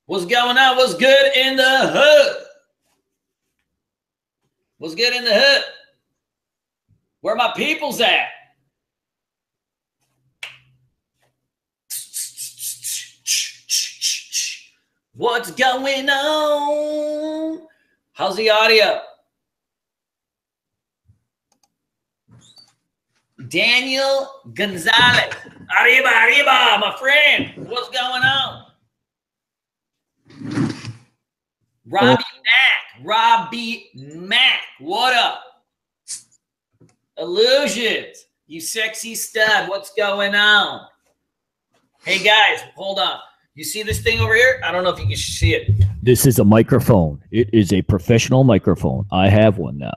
What's going on? What's good in the hood? What's good in the hood? Where my people's at? What's going on? How's the audio? Daniel Gonzalez. Arriba, arriba, my friend. What's going on? Robbie Mack. What up? Illusions. You sexy stud. What's going on? Hey, guys, hold on. You see this thing over here? I don't know if you can see it. This is a microphone. It is a professional microphone. I have one now.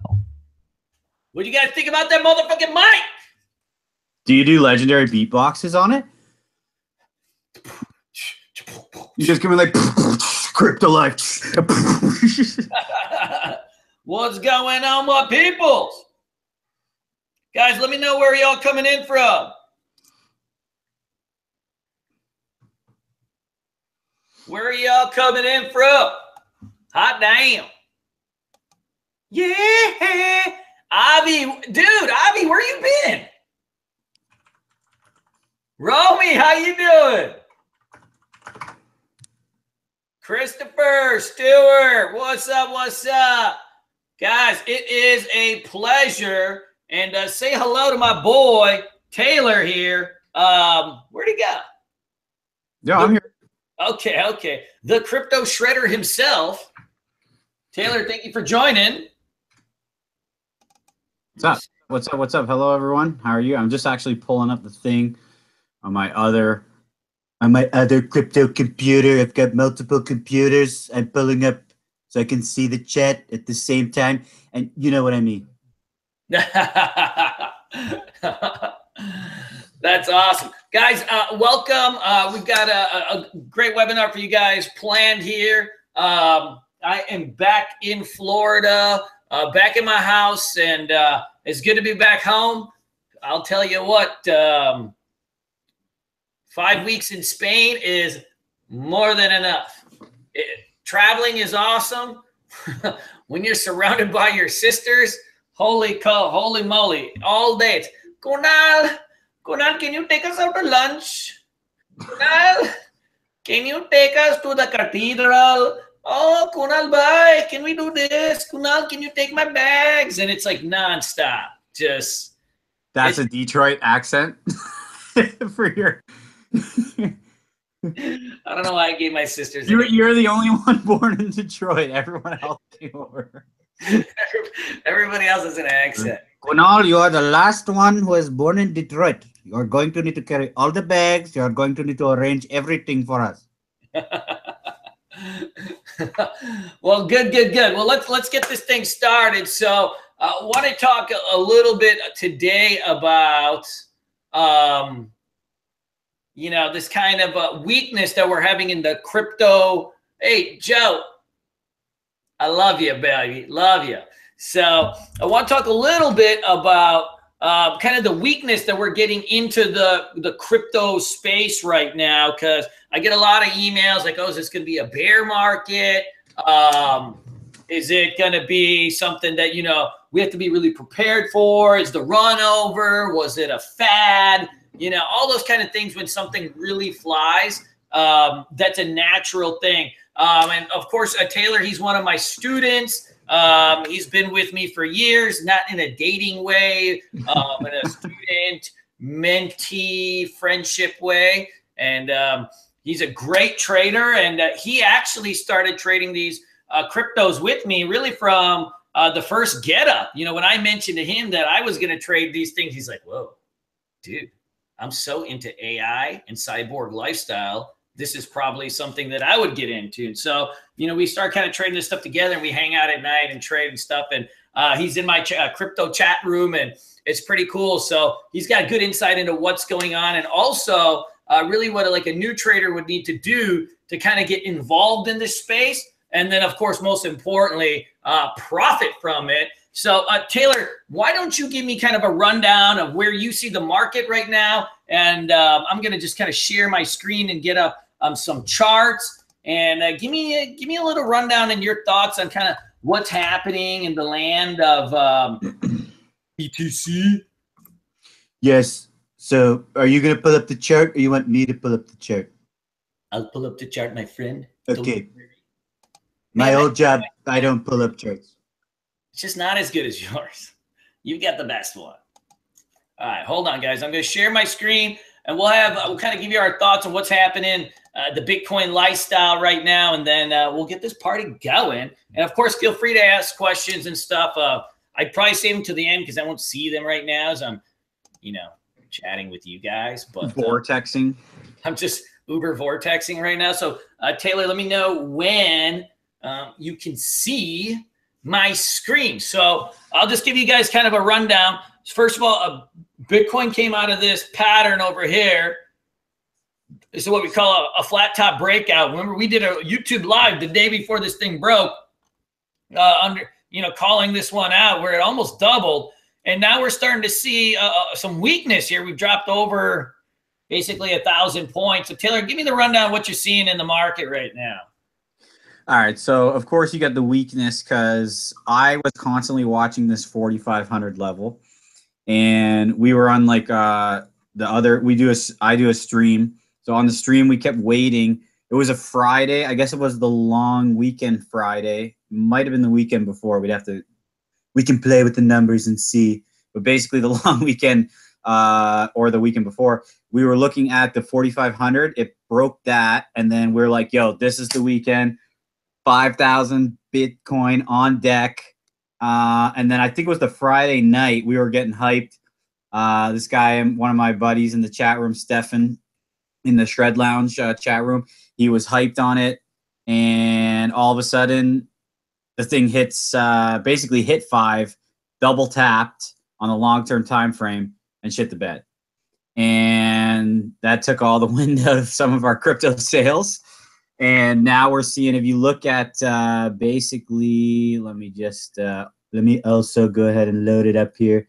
What do you guys think about that motherfucking mic? Do you do legendary beatboxes on it? You just come in like crypto life. What's going on, my peoples? Guys, let me know where y'all coming in from. Where are y'all coming in from? Hot damn. Yeah. Avi, dude, Avi, where you been? Romy, how you doing? Christopher, Stewart, what's up, what's up? Guys, it is a pleasure. And say hello to my boy, Taylor here. Where'd he go? Yeah, I'm here. Okay. The crypto shredder himself. Taylor, thank you for joining. What's up? Hello, everyone. How are you? I'm just actually pulling up the thing on my other crypto computer. I've got multiple computers. I'm pulling up so I can see the chat at the same time. And you know what I mean. That's awesome. Guys, welcome. We've got a great webinar for you guys planned here. I am back in Florida, back in my house, and it's good to be back home. I'll tell you what, 5 weeks in Spain is more than enough. Traveling is awesome. When you're surrounded by your sisters, holy moly, all day. It's, Kunal, can you take us out to lunch? Kunal, can you take us to the cathedral? Oh, Kunal, bye. Can we do this? Kunal, can you take my bags? And it's like nonstop. Just. That's a Detroit accent for your. I don't know why I gave my sisters. You're the only one born in Detroit. Everyone else came over. Everybody else has an accent. Kunal, you are the last one who was born in Detroit. You are going to need to carry all the bags. You are going to need to arrange everything for us. Well, good. Well, let's get this thing started. So, I want to talk a little bit today about, this kind of weakness that we're having in the crypto. Hey, Joe, I love you, baby. Love you. So I want to talk a little bit about kind of the weakness that we're getting into the crypto space right now, because I get a lot of emails like, oh, is this going to be a bear market? Is it going to be something that, we have to be really prepared for? Is the run over? Was it a fad? All those kind of things when something really flies. That's a natural thing. And of course, Taylor, he's one of my students. He's been with me for years, not in a dating way, in a student mentee friendship way. And he's a great trader. And he actually started trading these cryptos with me really from the first get up. When I mentioned to him that I was going to trade these things, he's like, whoa, dude, I'm so into AI and cyborg lifestyle. This is probably something that I would get into. And so, we start kind of trading this stuff together, and we hang out at night and trade and stuff. And he's in my crypto chat room, and it's pretty cool. So he's got good insight into what's going on, and also really what like a new trader would need to do to kind of get involved in this space. And then, of course, most importantly, profit from it. So, Taylor, why don't you give me kind of a rundown of where you see the market right now? And I'm going to just kind of share my screen and get up some charts. and give me a little rundown and your thoughts on kind of what's happening in the land of BTC. Yes. So are you going to pull up the chart or you want me to pull up the chart? I'll pull up the chart, my friend. Okay. My old job, I don't pull up charts. It's just not as good as yours. You got the best one. All right, hold on, guys. I'm going to share my screen, and we'll kind of give you our thoughts on what's happening, the Bitcoin lifestyle right now, and then we'll get this party going. And of course, feel free to ask questions and stuff. I'd probably save them to the end because I won't see them right now as I'm, chatting with you guys. But vortexing. I'm just Uber vortexing right now. So Taylor, let me know when you can see my screen. So I'll just give you guys kind of a rundown. First of all, Bitcoin came out of this pattern over here. This is what we call a flat top breakout. Remember, we did a YouTube live the day before this thing broke, calling this one out where it almost doubled. And now we're starting to see some weakness here. We've dropped over basically 1,000 points. So Taylor, give me the rundown of what you're seeing in the market right now. All right. So of course you got the weakness because I was constantly watching this 4,500 level, and we were on like I do a stream. So on the stream, we kept waiting. It was a Friday. I guess it was the long weekend Friday. Might have been the weekend before. We can play with the numbers and see. But basically the long weekend or the weekend before, we were looking at the 4,500. It broke that. And then we're like, yo, this is the weekend. 5,000 Bitcoin on deck. And then I think it was the Friday night we were getting hyped. This guy, one of my buddies in the chat room, Stefan, in the Shred Lounge chat room, he was hyped on it. And all of a sudden, the thing hits, basically hit 5, double tapped on the long-term time frame and shit the bed. And that took all the wind out of some of our crypto sales. And now we're seeing, if you look at basically, let me also go ahead and load it up here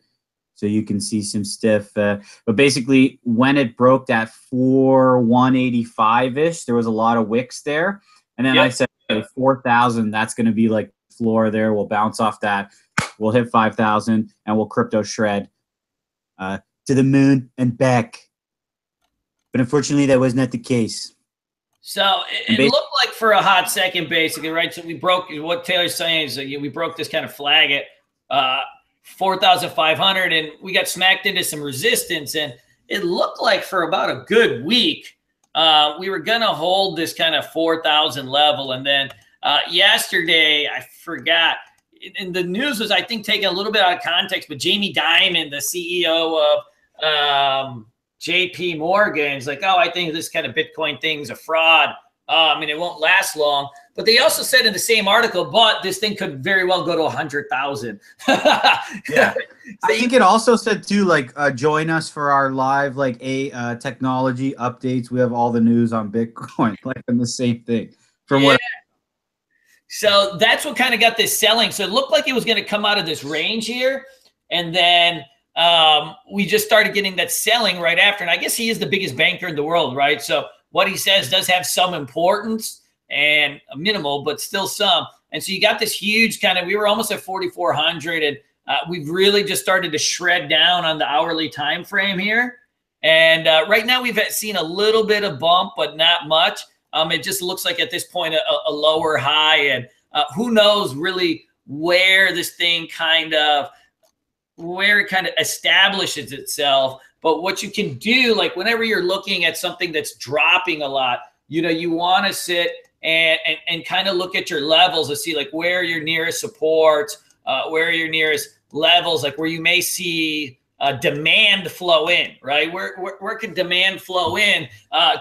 so you can see some stuff. But basically, when it broke that 4,185-ish, there was a lot of wicks there. And then I said, okay, 4,000, that's going to be like floor there. We'll bounce off that. We'll hit 5,000 and we'll crypto shred to the moon and back. But unfortunately, that was not the case. So it looked like for a hot second, basically, right? So we broke, what Taylor's saying is that we broke this kind of flag at 4,500, and we got smacked into some resistance. And it looked like for about a good week, we were going to hold this kind of 4,000 level. And then yesterday, I forgot, and the news was, I think, taken a little bit out of context, but Jamie Dimon, the CEO of JP Morgan, is like, oh, I think this kind of Bitcoin thing is a fraud. It won't last long. But they also said in the same article, but this thing could very well go to 100,000. Yeah. I think it also said too, like, join us for our live, like, technology updates. We have all the news on Bitcoin, like, in the same thing. From what. So that's what kind of got this selling. So it looked like it was going to come out of this range here, and then we just started getting that selling right after. And I guess he is the biggest banker in the world, right? So what he says does have some importance, and minimal, but still some. And so you got this huge kind of, we were almost at 4,400, and we've really just started to shred down on the hourly time frame here. And right now we've seen a little bit of bump, but not much. It just looks like at this point a lower high, and who knows really where this thing where it kind of establishes itself. But what you can do, like whenever you're looking at something that's dropping a lot, you want to sit and kind of look at your levels to see like where your nearest supports, where your nearest levels, like where you may see demand flow in, right? Where can demand flow in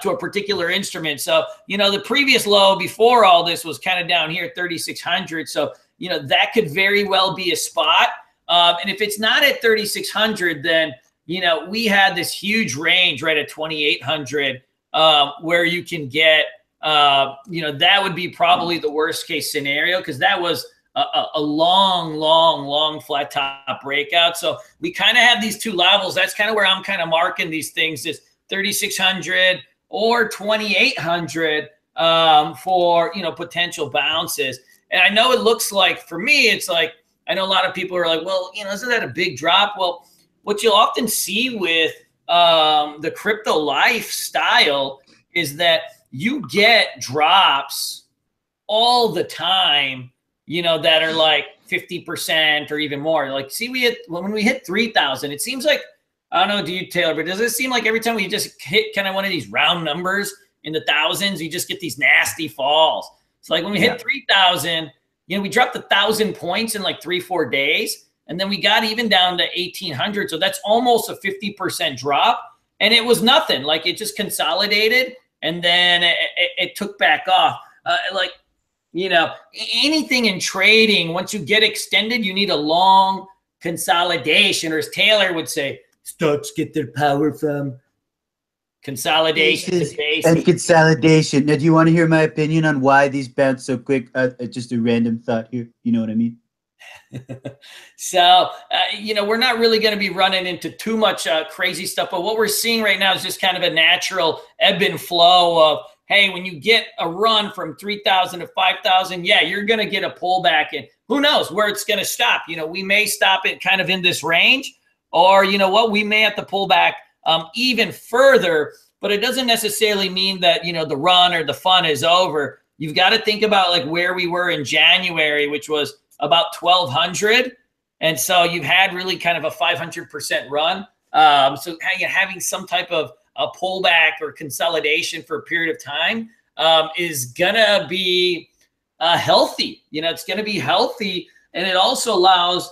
to a particular instrument? So, the previous low before all this was kind of down here, 3,600. So, that could very well be a spot. And if it's not at 3,600, then, we had this huge range right at 2,800 where you can get, that would be probably the worst case scenario, because that was a long flat top breakout. So we kind of have these two levels. That's kind of where I'm kind of marking these things, is 3,600 or 2,800. for, you know, potential bounces. And I know it looks like, for me, it's like, I know a lot of people are like, well, you know, isn't that a big drop? Well, what you'll often see with the crypto lifestyle is that you get drops all the time, you know, that are like 50% or even more. Like, see, when we hit 3,000, it seems like, I don't know, do you, Taylor, but does it seem like every time we just hit kind of one of these round numbers in the thousands, you just get these nasty falls? It's like when we hit 3,000, you know, we dropped 1,000 points in like 3-4 days. And then we got even down to 1,800. So that's almost a 50% drop. And it was nothing. Like, it just consolidated and then it took back off. Like, you know, anything in trading, once you get extended, you need a long consolidation, or as Taylor would say, stocks get their power from consolidation and consolidation. Now, do you want to hear my opinion on why these bounce so quick? Just a random thought here. You know what I mean? So, you know, we're not really going to be running into too much crazy stuff, but what we're seeing right now is just kind of a natural ebb and flow of, hey, when you get a run from 3,000 to 5,000, yeah, you're going to get a pullback, and who knows where it's going to stop. You know, we may stop it kind of in this range, or, you know what, we may have to pull back even further, but it doesn't necessarily mean that, you know, the run or the fun is over. You've got to think about like where we were in January, which was about 1,200. And so you've had really kind of a 500% run. So having some type of a pullback or consolidation for a period of time is going to be healthy. You know, it's going to be healthy. And it also allows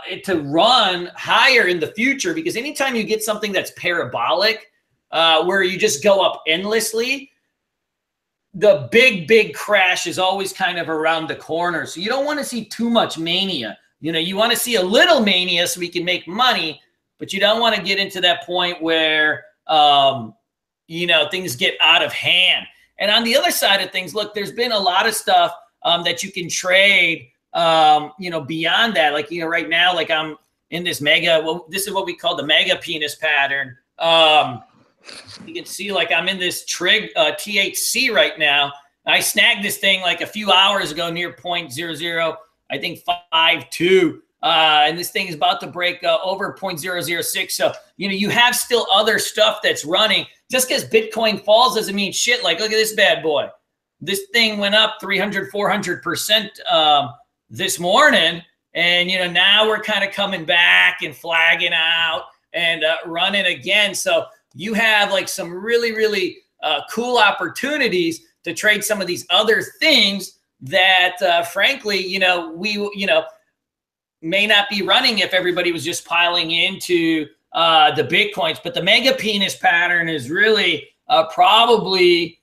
it to run higher in the future, because anytime you get something that's parabolic, where you just go up endlessly, the big crash is always kind of around the corner. So you don't want to see too much mania. You know, you want to see a little mania so we can make money, but you don't want to get into that point where, you know, things get out of hand. And on the other side of things, look, there's been a lot of stuff that you can trade, you know, beyond that. Like, you know, right now, like I'm in this this is what we call the mega penis pattern. You can see like I'm in this trig THC right now. I snagged this thing like a few hours ago near 0.00, I think 52. And this thing is about to break over 0.006. So, you know, you have still other stuff that's running. Just because Bitcoin falls doesn't mean shit. Like, look at this bad boy. This thing went up 300, 400% this morning. And, you know, now we're kind of coming back and flagging out and running again. So you have like some really, really cool opportunities to trade some of these other things that, frankly, you know, may not be running if everybody was just piling into the Bitcoins. But the mega penis pattern is really probably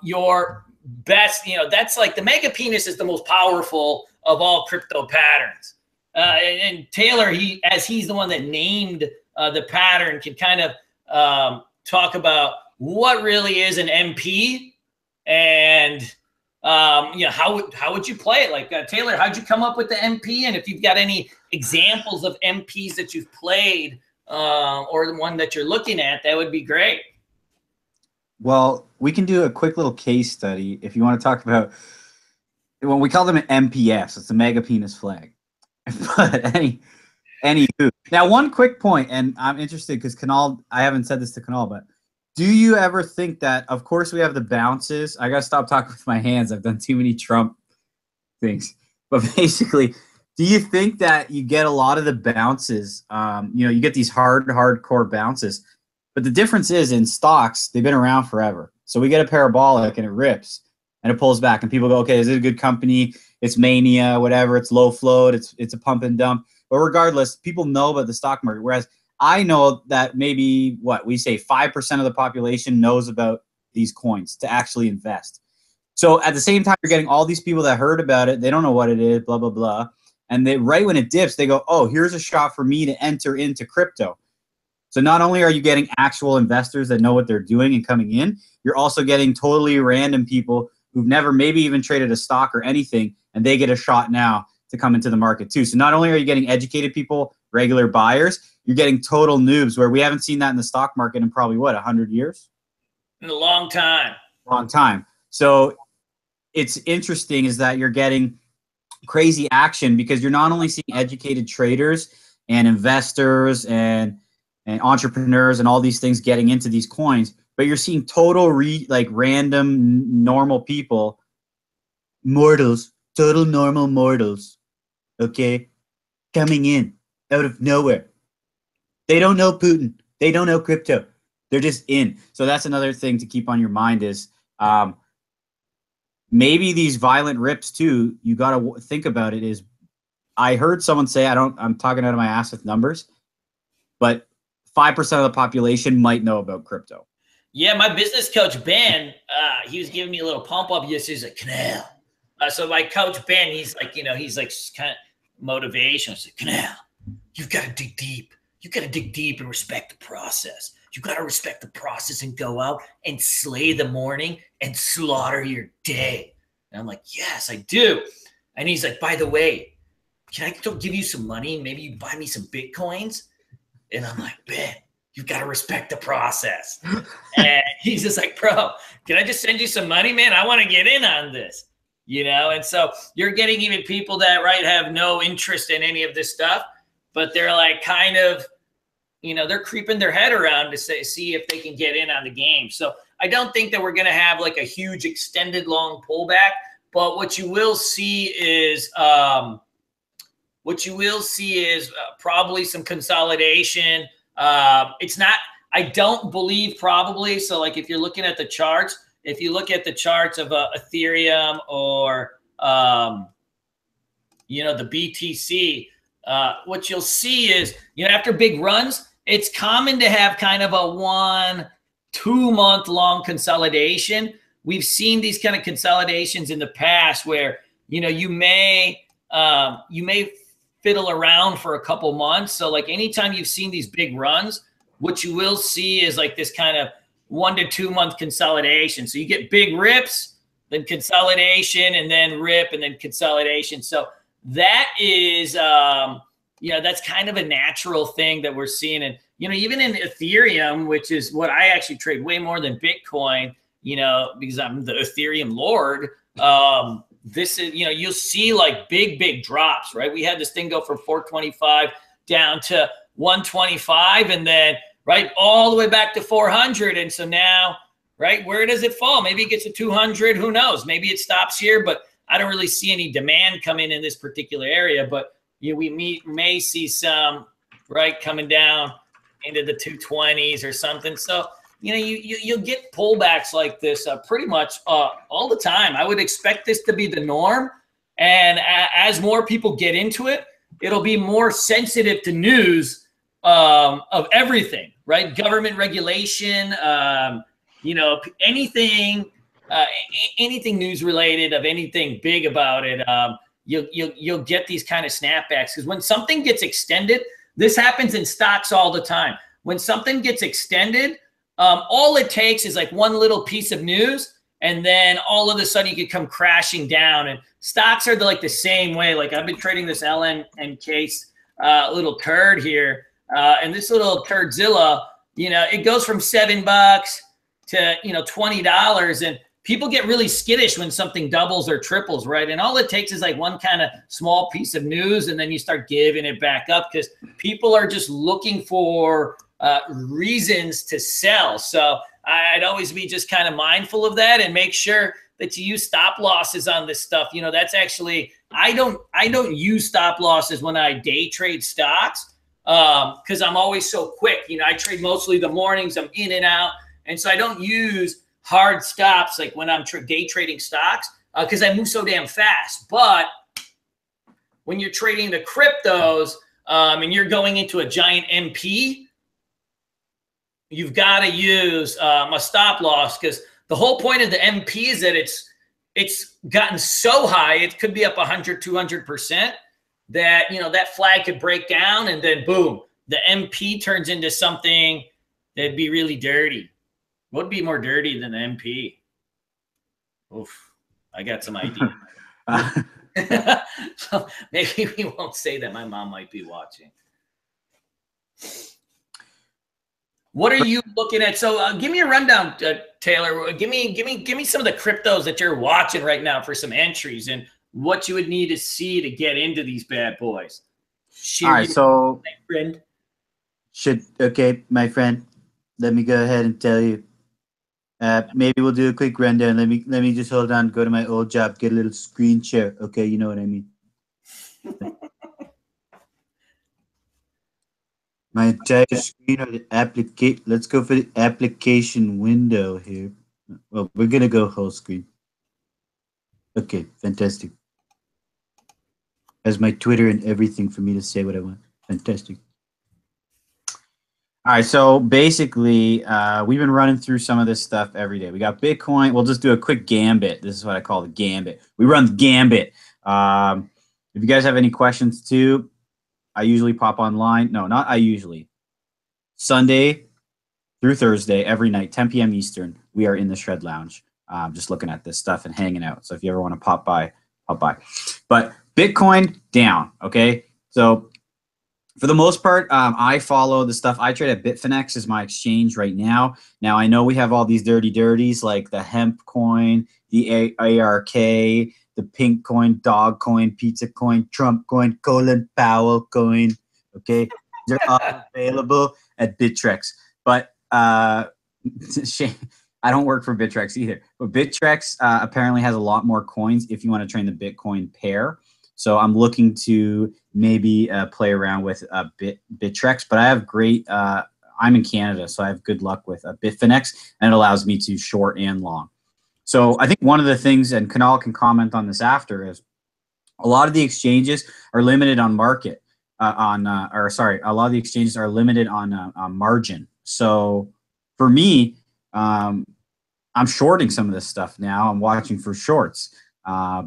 your best. You know, that's like the mega penis is the most powerful of all crypto patterns. And Taylor, he's the one that named the pattern, can kind of talk about what really is an MP and you know, how would you play it? Like Taylor, how'd you come up with the MP? And if you've got any examples of MPs that you've played or the one that you're looking at, that would be great. Well, we can do a quick little case study if you want to talk about. Well, we call them an MPS. It's a mega penis flag. But anywho, now one quick point, and I'm interested because Kunal, I haven't said this to Kunal, but do you ever think that, of course, we have the bounces. I got to stop talking with my hands. I've done too many Trump things. But basically, do you think that you get a lot of the bounces? You know, you get these hardcore bounces. But the difference is in stocks, they've been around forever. So we get a parabolic and it rips and it pulls back. And people go, okay, is it a good company? It's mania, whatever. It's low float. It's a pump and dump. But regardless, people know about the stock market. Whereas I know that maybe we say 5% of the population knows about these coins to actually invest. So at the same time, you're getting all these people that heard about it. They don't know what it is, blah, blah, blah. And they, right when it dips, they go, oh, here's a shot for me to enter into crypto. So not only are you getting actual investors that know what they're doing and coming in, you're also getting totally random people who've never maybe even traded a stock or anything, and they get a shot now to come into the market too. So not only are you getting educated people, regular buyers, you're getting total noobs, where we haven't seen that in the stock market in probably, 100 years? In a long time. Long time. So it's interesting is that you're getting crazy action because you're not only seeing educated traders and investors and entrepreneurs and all these things getting into these coins, but you're seeing total random normal people, mortals, total normal mortals, okay, coming in out of nowhere. They don't know Putin. They don't know crypto. They're just in. So that's another thing to keep on your mind is maybe these violent rips too, you got to think about it is, I heard someone say, I'm talking out of my ass with numbers, but 5% of the population might know about crypto. Yeah, my business coach, Ben, he was giving me a little pump up yesterday. He's like, Kunal. So my coach, Ben, he's like, he's like kind of motivational. He's like, Kunal, you've got to dig deep. You got to dig deep and respect the process. You got to respect the process and go out and slay the morning and slaughter your day. And I'm like, yes, I do. And he's like, by the way, can I give you some money? Maybe you buy me some Bitcoins? And I'm like, Ben, you've got to respect the process. And he's just like, bro, can I just send you some money, man? I want to get in on this, And so you're getting even people that, have no interest in any of this stuff, but they're like kind of, they're creeping their head around to see if they can get in on the game. So I don't think that we're going to have like a huge extended long pullback, but what you will see is probably some consolidation. It's not, I don't believe probably. So like if you're looking at the charts, if you look at the charts of Ethereum or, the BTC, what you'll see is, after big runs, it's common to have kind of a 1-2 month long consolidation. We've seen these kind of consolidations in the past where, you may fiddle around for a couple months. So like anytime you've seen these big runs, what you will see is like this kind of 1 to 2 month consolidation. So you get big rips, then consolidation, and then rip, and then consolidation. So that is, that's kind of a natural thing that we're seeing. And, even in Ethereum, which is what I actually trade way more than Bitcoin, because I'm the Ethereum Lord, this is, you'll see like big drops, right? We had this thing go from 425 down to 125 and then, all the way back to 400. And so now, where does it fall? Maybe it gets to 200. Who knows? Maybe it stops here, but I don't really see any demand coming in this particular area. But we may see some, coming down into the 220s or something. So, you'll get pullbacks like this pretty much all the time. I would expect this to be the norm. And as more people get into it, it'll be more sensitive to news of everything, Government regulation, anything news related of anything big about it. You'll get these kind of snapbacks because when something gets extended, this happens in stocks all the time. When something gets extended, all it takes is like one little piece of news, and then all of a sudden you could come crashing down. And stocks are like the same way. Like I've been trading this LNK little turd here, and this little turdzilla, it goes from $7 to $20, and people get really skittish when something doubles or triples, and all it takes is like one kind of small piece of news, and then you start giving it back up because people are just looking for reasons to sell. So I'd always be just kind of mindful of that and make sure that you use stop losses on this stuff. That's actually, I don't use stop losses when I day trade stocks because I'm always so quick. I trade mostly the mornings, I'm in and out. And so I don't use hard stops like when I'm day trading stocks because I move so damn fast. But when you're trading the cryptos and you're going into a giant MP, you've got to use a stop loss because the whole point of the MP is that it's gotten so high, it could be up 100, 200% that, that flag could break down and then boom, the MP turns into something that'd be really dirty. What would be more dirty than the MP? Oof, I got some ideas. So maybe we won't say that. My mom might be watching. What are you looking at? So give me a rundown, Taylor. Give me some of the cryptos that you're watching right now for some entries and what you would need to see to get into these bad boys. All right, so friend. Okay, my friend. Let me go ahead and tell you. Maybe we'll do a quick rundown. Let me just hold on, go to my old job, get a little screen share. Okay, you know what I mean. My entire screen or the application. Let's go for the application window here. Well, we're gonna go whole screen. Okay, fantastic. Has my Twitter and everything for me to say what I want. Fantastic. All right, so basically, we've been running through some of this stuff every day. We got Bitcoin. We'll just do a quick gambit. This is what I call the gambit. We run the gambit. If you guys have any questions too, I usually pop online. No, not I usually. Sunday through Thursday, every night, 10 p.m. Eastern, we are in the Shred Lounge, just looking at this stuff and hanging out. So if you ever want to pop by, pop by. But Bitcoin down, okay? So for the most part, I follow the stuff. I trade at Bitfinex is my exchange right now. Now, I know we have all these dirties like the hemp coin, the ARK, the pink coin, dog coin, pizza coin, Trump coin, Colin Powell coin, okay? They're all available at Bittrex. But I don't work for Bittrex either. But Bittrex apparently has a lot more coins if you want to train the Bitcoin pair. So I'm looking to maybe play around with Bittrex, but I have great, I'm in Canada, so I have good luck with Bitfinex, and it allows me to short and long. So I think one of the things, and Kunal can comment on this after, is a lot of the exchanges are limited on market, a lot of the exchanges are limited on margin. So for me, I'm shorting some of this stuff now. I'm watching for shorts.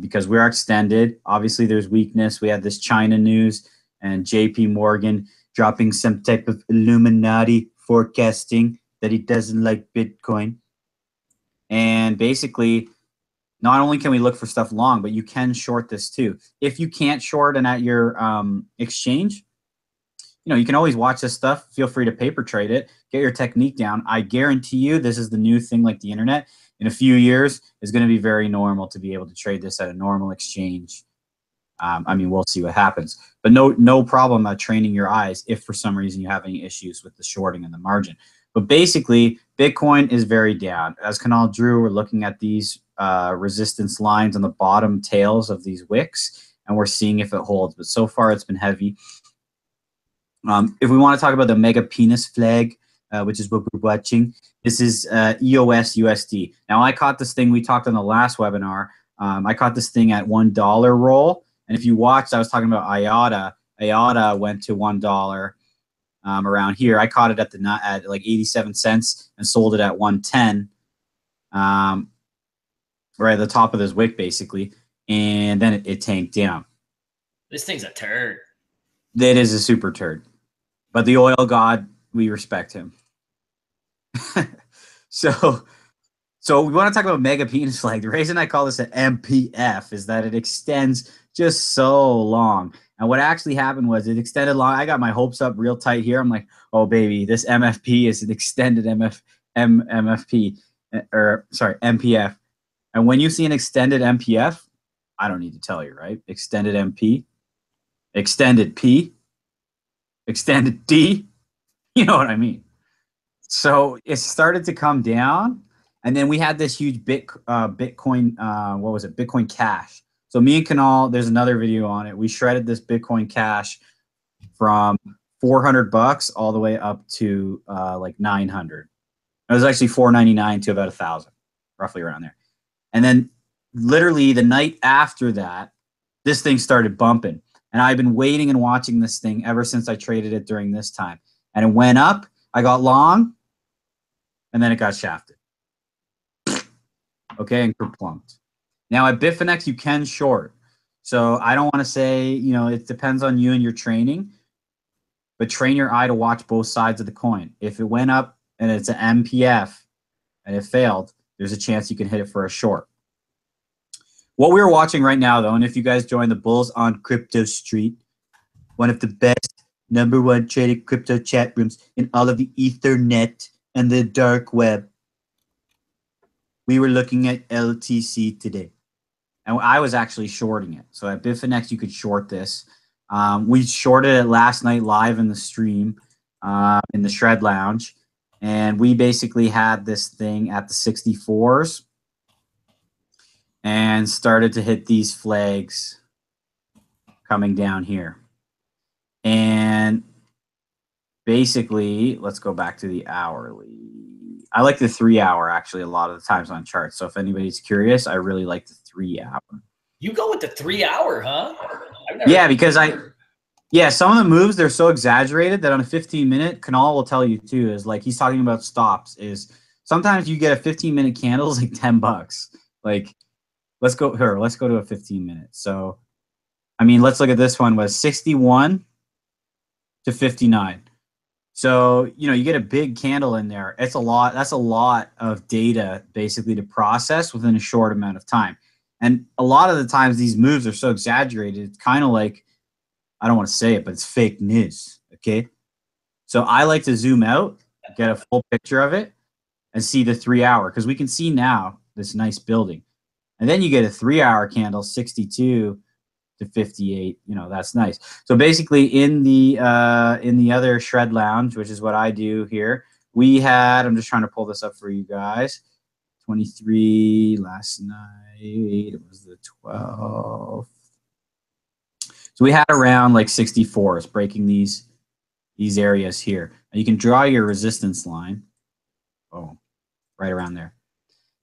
Because we're extended. Obviously, there's weakness. We had this China news and JP Morgan dropping some type of Illuminati forecasting that he doesn't like Bitcoin. And basically, not only can we look for stuff long, but you can short this too. If you can't short and at your exchange, you can always watch this stuff. Feel free to paper trade it, get your technique down. I guarantee you this is the new thing like the internet. In a few years, it's going to be very normal to be able to trade this at a normal exchange. I mean, we'll see what happens. But no problem training your eyes if for some reason you have any issues with the shorting and the margin. But basically, Bitcoin is very down. As Kunal drew, we're looking at these resistance lines on the bottom tails of these wicks, and we're seeing if it holds. But so far, it's been heavy. If we want to talk about the mega penis flag, which is what we're watching, this is EOS USD. Now, I caught this thing. We talked on the last webinar. I caught this thing at $1 roll. And if you watched, I was talking about IATA. IATA went to $1 around here. I caught it at like 87 cents and sold it at 110, right at the top of this wick, basically. And then it tanked down. This thing's a turd. It is a super turd. But the oil god, we respect him. So we want to talk about mega penis flag. The reason I call this an MPF is that it extends just so long. And what actually happened was it extended long. I got my hopes up real tight here. I'm like, oh baby, this MFP is an extended MFP, or sorry, MPF. And when you see an extended MPF, I don't need to tell you, right? Extended MP, extended P, extended D. You know what I mean? So it started to come down, and then we had this huge Bitcoin, what was it? Bitcoin Cash. So me and Kunal, there's another video on it. We shredded this Bitcoin Cash from $400 all the way up to like 900. It was actually $499 to about 1,000, roughly around there. And then literally the night after that, this thing started bumping. And I've been waiting and watching this thing ever since I traded it during this time. And it went up, I got long, and then it got shafted. Okay, and kerplunked. Now at Bitfinex, you can short. So I don't want to say, it depends on you and your training, but train your eye to watch both sides of the coin. If it went up and it's an MPF and it failed, there's a chance you can hit it for a short. What we're watching right now, though, and if you guys join the Bulls on Crypto Street, one of the best #1 traded crypto chat rooms in all of the Ethernet and the dark web. We were looking at LTC today. And I was actually shorting it. So at Bitfinex, you could short this. We shorted it last night live in the stream in the Shred Lounge. And we basically had this thing at the 64s and started to hit these flags coming down here. And basically, let's go back to the hourly. I like the 3 hour actually a lot of the times on charts. So if anybody's curious, I really like the 3 hour. You go with the 3 hour, huh? Yeah, because some of the moves, they're so exaggerated that on a 15-minute, Kunal will tell you too, is like he's talking about stops, is sometimes you get a 15-minute candle is like $10. Like, let's go to a 15-minute. So, I mean, let's look at this one was 61 to 59. So, you know, you get a big candle in there. It's a lot. That's a lot of data basically to process within a short amount of time. And a lot of the times these moves are so exaggerated. It's kind of like, I don't want to say it, but it's fake news. Okay. So I like to zoom out, get a full picture of it, and see the 3 hour, because we can see now this nice building. And then you get a 3 hour candle, 62 to 58. You know, that's nice. So basically in the other Shred Lounge, which is what I do here, we had, I'm just trying to pull this up for you guys, 23 last night. It was the 12th. So we had around like 64s breaking these areas here. And you can draw your resistance line. Oh, right around there.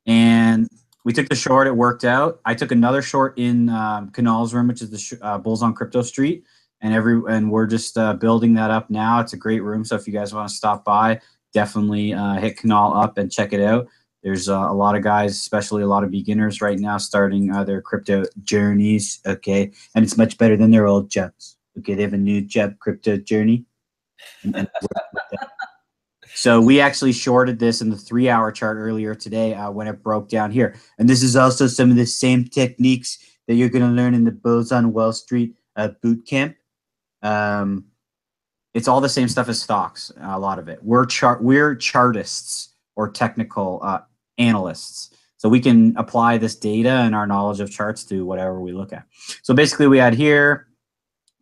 And we took the short. It worked out. I took another short in Kunal's room, which is the Bulls on Crypto Street. And we're just building that up now. It's a great room. So if you guys want to stop by, definitely hit Kunal up and check it out. There's a lot of guys, especially a lot of beginners right now, starting their crypto journeys. Okay, and it's much better than their old jobs. Okay, they have a new job crypto journey. So we actually shorted this in the 3 hour chart earlier today when it broke down here. And this is also some of the same techniques that you're going to learn in the Bulls on Wall Street boot camp. It's all the same stuff as stocks. A lot of it. We're chartists or technical analysts. So we can apply this data and our knowledge of charts to whatever we look at. So basically we had here,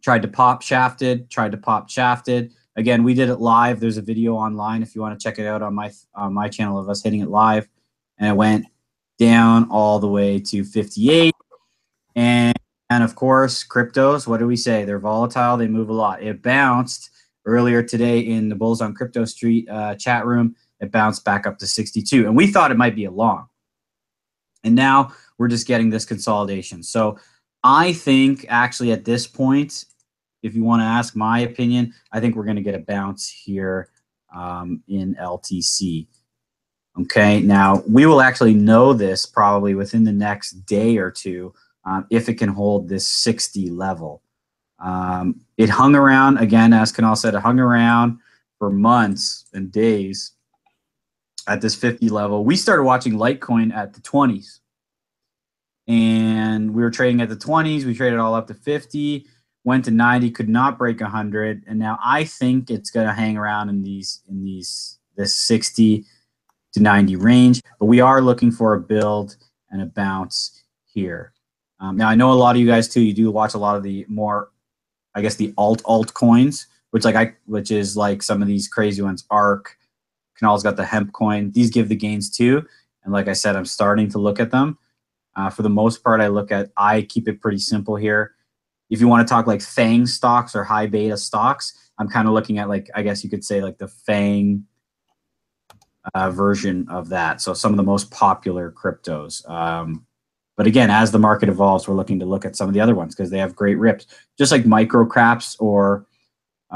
tried to pop shafted. Again, we did it live. There's a video online if you want to check it out on my channel of us hitting it live. And it went down all the way to 58. And of course, cryptos, what do we say? They're volatile. They move a lot. It bounced earlier today in the Bulls on Crypto Street chat room. It bounced back up to 62. And we thought it might be a long. And now we're just getting this consolidation. So I think actually at this point, if you want to ask my opinion, I think we're going to get a bounce here in LTC. Okay, now we will actually know this probably within the next day or two if it can hold this 60 level. It hung around, again, as Kunal said, it hung around for months and days at this 50 level. We started watching Litecoin at the 20s. And we were trading at the 20s. We traded all up to 50. Went to 90, could not break 100, and now I think it's going to hang around in this 60 to 90 range. But we are looking for a build and a bounce here. Now I know a lot of you guys too. You do watch a lot of the more, I guess, the altcoins, which is like some of these crazy ones. ARK, Kunal's got the hemp coin. These give the gains too. And like I said, I'm starting to look at them. For the most part, I keep it pretty simple here. If you want to talk like FANG stocks or high beta stocks, I'm kind of looking at, like, I guess you could say like the FANG version of that. So some of the most popular cryptos. But again, as the market evolves, we're looking to look at some of the other ones because they have great rips. Just like micro caps or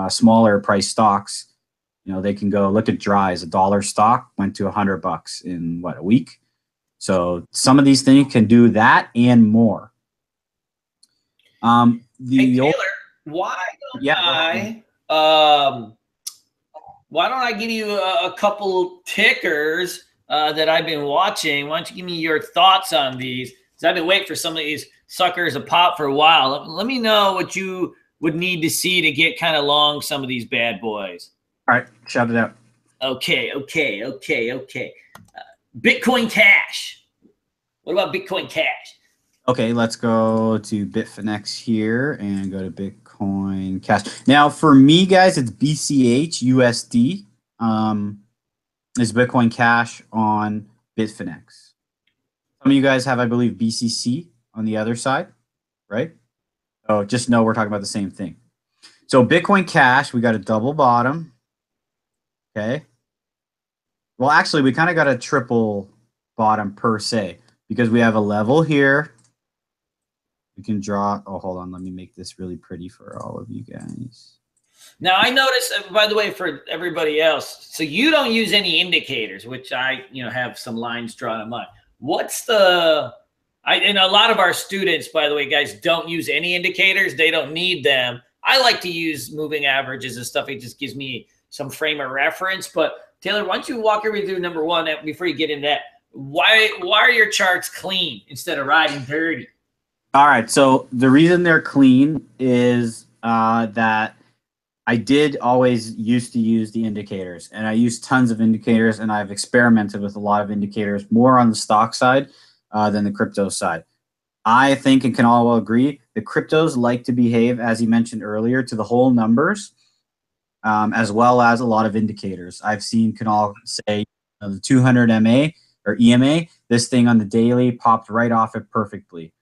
smaller price stocks, you know, they can go. Look at Dry's, $1 stock went to $100 in what, a week. So some of these things can do that and more. Hey, Taylor, why don't I give you a couple tickers that I've been watching? Why don't you give me your thoughts on these? Because I've been waiting for some of these suckers to pop for a while. Let me know what you would need to see to get kind of long some of these bad boys? All right, shout it out. Okay. Bitcoin Cash. What about Bitcoin Cash? Okay, let's go to Bitfinex here and go to Bitcoin Cash. Now, for me, guys, it's BCH USD. Is Bitcoin Cash on Bitfinex. Some of you guys have, I believe, BCC on the other side, right? Oh, just know we're talking about the same thing. So Bitcoin Cash, we got a double bottom. Okay. Well, actually, we kind of got a triple bottom per se because we have a level here. We can draw. Oh, hold on. Let me make this really pretty for all of you guys. Now, I noticed, by the way, for everybody else, so you don't use any indicators, which I, have some lines drawn on mine. What's the, and a lot of our students, by the way, guys, don't use any indicators. They don't need them. I like to use moving averages and stuff. It just gives me some frame of reference. But Taylor, why don't you walk everybody through number one before you get into that? Why are your charts clean instead of riding dirty? All right. So the reason they're clean is that I did always used to use the indicators, and I use tons of indicators, and I've experimented with a lot of indicators, more on the stock side than the crypto side. I think and can all agree the cryptos like to behave, as you mentioned earlier, to the whole numbers, as well as a lot of indicators. I've seen Kunal say the 200 MA or EMA, this thing on the daily popped right off it perfectly.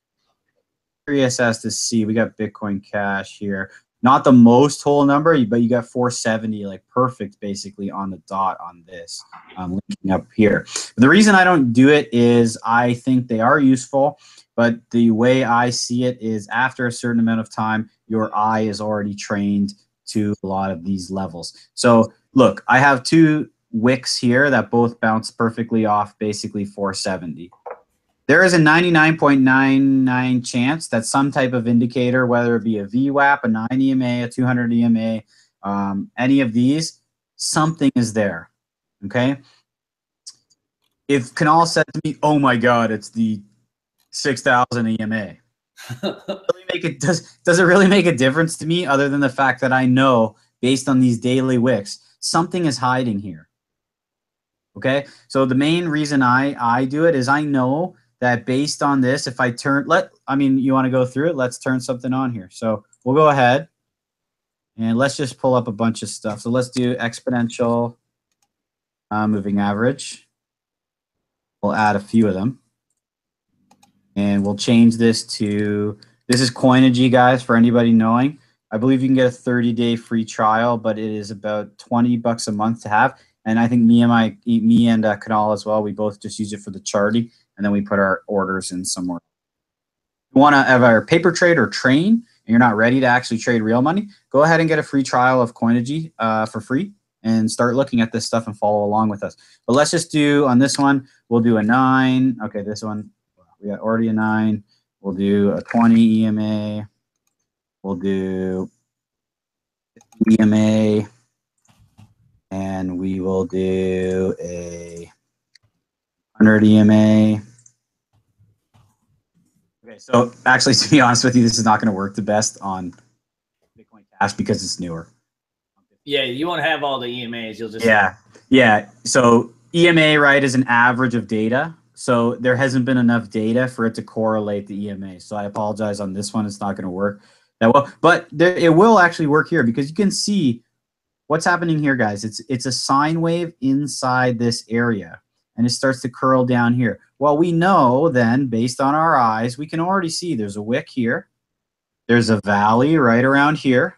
Curious as to see, we got Bitcoin Cash here. Not the most whole number, but you got 470, like perfect basically on the dot on this, linking up here. But the reason I don't do it is I think they are useful, but the way I see it is after a certain amount of time, your eye is already trained to a lot of these levels. So look, I have two wicks here that both bounce perfectly off basically 470. There is a 99.99 chance that some type of indicator, whether it be a VWAP, a 9 EMA, a 200 EMA, any of these, something is there, okay? If Kunal said to me, oh my God, it's the 6,000 EMA, does it really make a difference to me other than the fact that I know, based on these daily wicks, something is hiding here, okay? So the main reason I do it is I know that based on this, if I turn, you want to go through it? Let's turn something on here. So we'll go ahead and let's just pull up a bunch of stuff. So let's do exponential moving average. We'll add a few of them. And we'll change this to, this is Coinigy, guys, for anybody knowing. I believe you can get a 30-day free trial, but it is about 20 bucks a month to have. And I think me and Kunal as well, we both just use it for the charting. And then we put our orders in somewhere. You want to have our paper trade or train, and you're not ready to actually trade real money, go ahead and get a free trial of Coinigy for free and start looking at this stuff and follow along with us. But let's just do, on this one, we'll do a 9. Okay, this one, we got already a 9. We'll do a 20 EMA. We'll do EMA. And we will do a 100 EMA. Okay, so actually, to be honest with you, this is not going to work the best on Bitcoin Cash because it's newer. Yeah, you won't have all the EMAs. You'll just yeah. So EMA, right, is an average of data. So there hasn't been enough data for it to correlate the EMA. So I apologize on this one; it's not going to work that well. But it will actually work here because you can see what's happening here, guys. It's a sine wave inside this area. And it starts to curl down here. Well, we know then, based on our eyes, we can already see there's a wick here. There's a valley right around here.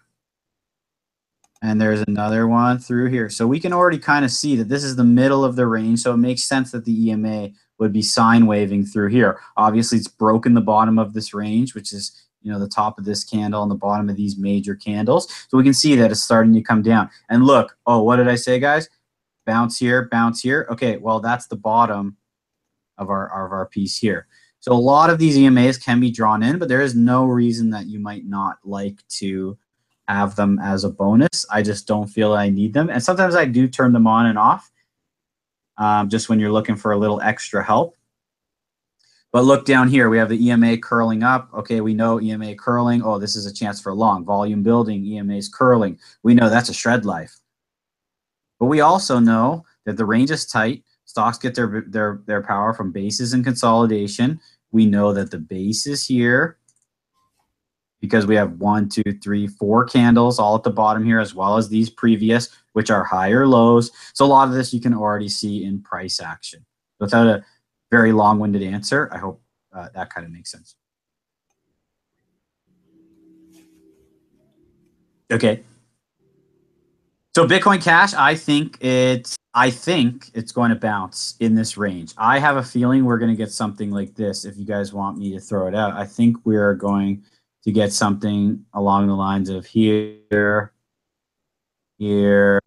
And there's another one through here. So we can already kind of see that this is the middle of the range. So it makes sense that the EMA would be sine waving through here. Obviously, it's broken the bottom of this range, which is the top of this candle and the bottom of these major candles. So we can see that it's starting to come down. And look, oh, what did I say, guys? Bounce here, bounce here. Okay, well, that's the bottom of our piece here. So a lot of these EMAs can be drawn in, but there is no reason that you might not like to have them as a bonus. I just don't feel I need them. And sometimes I do turn them on and off just when you're looking for a little extra help. But look down here, we have the EMA curling up. Okay, we know EMA curling. Oh, this is a chance for long. Volume building, EMA's curling. We know that's a shred life. But we also know that the range is tight. Stocks get their power from bases and consolidation. We know that the base is here because we have 1, 2, 3, 4 candles all at the bottom here, as well as these previous, which are higher lows. So a lot of this you can already see in price action. Without a very long-winded answer, I hope that kind of makes sense. Okay. So Bitcoin Cash, I think it's going to bounce in this range. I have a feeling we're going to get something like this. If you guys want me to throw it out, I think we're going to get something along the lines of here. Okay.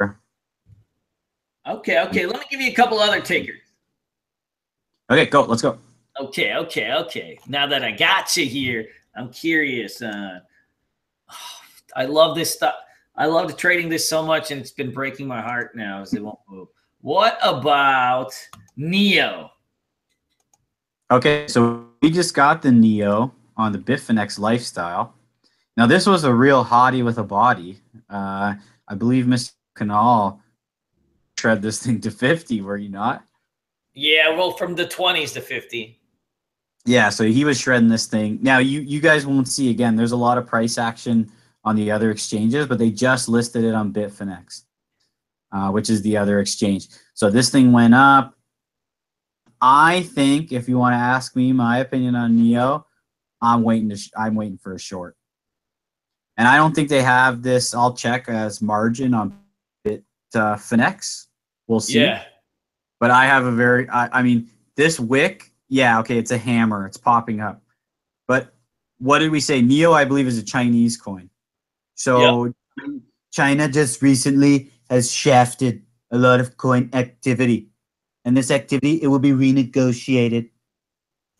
Let me give you a couple other takers. Okay, go. Let's go. Okay. Now that I got you here, I'm curious. I love this stuff. I love trading this so much, and it's been breaking my heart now as it won't move. What about Neo? Okay, so we just got the Neo on the Bitfinex lifestyle. Now, this was a real hottie with a body. I believe Mr. Kunal shred this thing to 50, were you not? Yeah, well, from the 20s to 50. Yeah, so he was shredding this thing. Now, you guys won't see, again, there's a lot of price action on the other exchanges, but they just listed it on Bitfinex, which is the other exchange. So this thing went up. I think if you want to ask me my opinion on Neo, I'm waiting for a short. And I don't think they have this, I'll check, as margin on Bitfinex. We'll see. Yeah. But I have a very, I mean, this wick, yeah, okay, it's a hammer. It's popping up. But what did we say? Neo, I believe, is a Chinese coin. So yep. China just recently has shafted a lot of coin activity. And this activity, it will be renegotiated.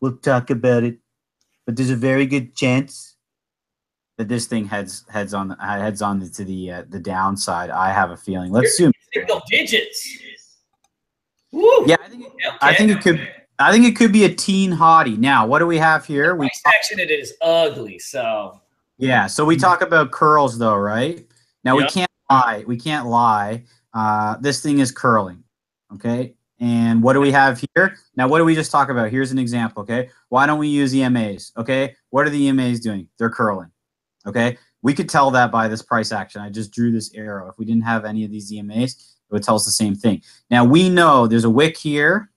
We'll talk about it. But there's a very good chance that this thing heads on to the downside. I have a feeling. Let's zoom. Single digits. Woo. Yeah, I think it could be a teen hottie. Now, what do we have here? Price action, it is ugly. So yeah, so we talk about curls though, right? Now we can't lie. We can't lie. This thing is curling. Okay. And what do we have here? Now, what do we just talk about? Here's an example. Okay. Why don't we use EMAs? Okay. What are the EMAs doing? They're curling. Okay. We could tell that by this price action. I just drew this arrow. If we didn't have any of these EMAs, it would tell us the same thing. Now we know there's a wick here.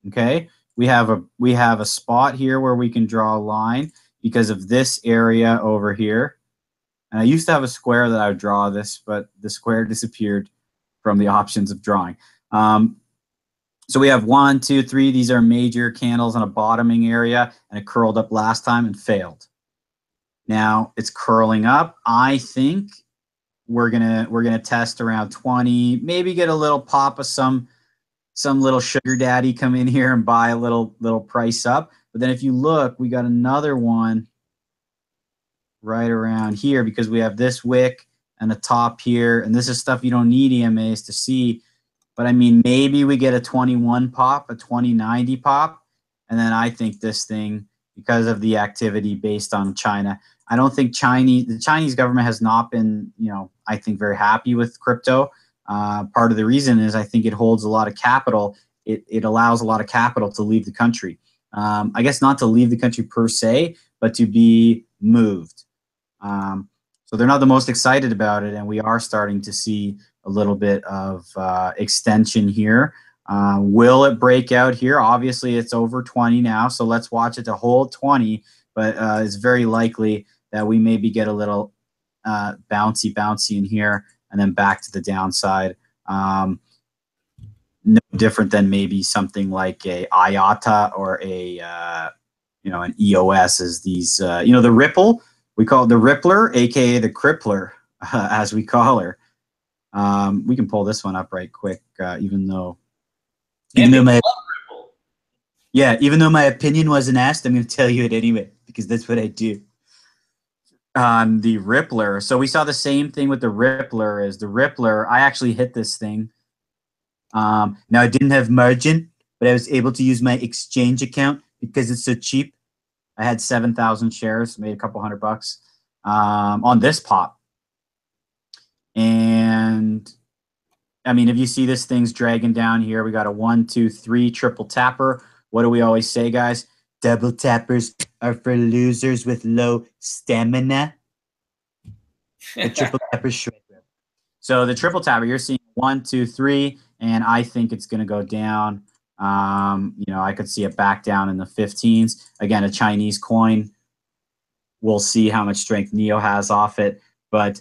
Okay. We have a spot here where we can draw a line because of this area over here. And I used to have a square that I would draw this, but the square disappeared from the options of drawing. So we have 1, 2, 3. These are major candles on a bottoming area, and it curled up last time and failed. Now it's curling up. I think we're gonna test around 20, maybe get a little pop of some little sugar daddy come in here and buy a little price up. But then if you look, we got another one right around here because we have this wick and the top here, and this is stuff you don't need EMAs to see. But I mean, maybe we get a 21 pop, a 2090 pop, and then I think this thing, because of the activity based on China, I don't think the Chinese government has not been, I think, very happy with crypto. Part of the reason is I think it holds a lot of capital. It allows a lot of capital to leave the country. I guess not to leave the country per se, but to be moved. So they're not the most excited about it, and we are starting to see a little bit of extension here. Will it break out here? Obviously, it's over 20 now, so let's watch it to hold 20, but it's very likely that we maybe get a little bouncy in here and then back to the downside. No different than maybe something like a IATA or a an EOS is these the Ripple. We call it the Rippler, aka the Crippler, as we call her. We can pull this one up right quick, even though my opinion wasn't asked, I'm going to tell you it anyway because that's what I do. The Rippler. So we saw the same thing with the Rippler. Is the Rippler? I actually hit this thing. Now I didn't have margin, but I was able to use my exchange account because it's so cheap. I had 7,000 shares, made a couple $100 on this pop. And I mean, if you see this thing's dragging down here, we got a 1, 2, 3 triple tapper. What do we always say, guys? Double tappers are for losers with low stamina. The triple tappers shred. So the triple tapper, you're seeing 1, 2, 3, and I think it's going to go down. You know, I could see it back down in the 15s. Again, a Chinese coin. We'll see how much strength Neo has off it. But,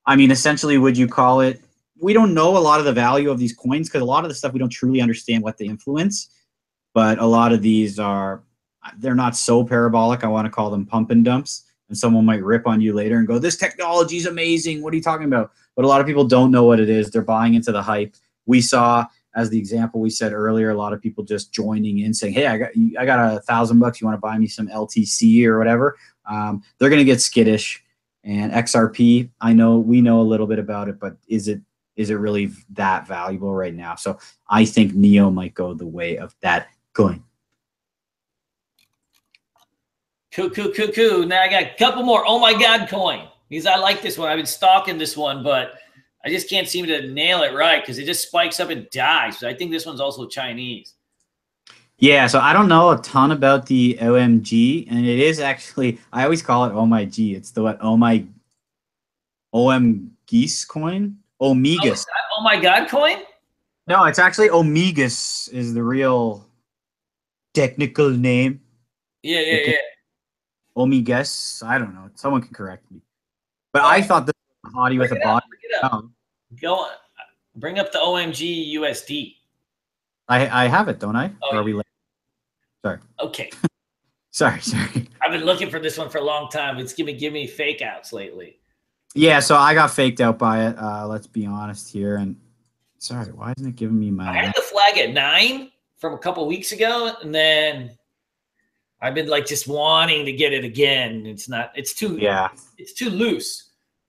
I mean, essentially, would you call it? We don't know a lot of the value of these coins because a lot of the stuff we don't truly understand what they influence. But a lot of these are, they're not so parabolic. I want to call them pump and dumps. And someone might rip on you later and go, this technology is amazing. What are you talking about? But a lot of people don't know what it is. They're buying into the hype. We saw, as the example we said earlier, a lot of people just joining in saying, hey, I got $1,000. You want to buy me some LTC or whatever? They're going to get skittish. And XRP, we know a little bit about it, but is it really that valuable right now? So I think Neo might go the way of that coin. Cool. Now I got a couple more. Oh my God coin. Because I like this one. I've been stalking this one, but I just can't seem to nail it right because it just spikes up and dies. So I think this one's also Chinese. Yeah, so I don't know a ton about the OMG, and it is actually, I always call it Oh My G. It's the what? OM Geese coin? Omegas. Oh my God coin? No, it's actually Omegas is the real technical name. Yeah. Omegas. I don't know. Someone can correct me. But I thought this was a hottie with a body. Go on. Bring up the OMG USD. I have it, don't I? Oh, or are we late? Sorry. Okay. Sorry. I've been looking for this one for a long time. It's give me fake outs lately. Yeah, so I got faked out by it. Let's be honest here. And sorry, why isn't it giving me my? I had the flag at 9 from a couple weeks ago, and then I've been like just wanting to get it again. It's too loose.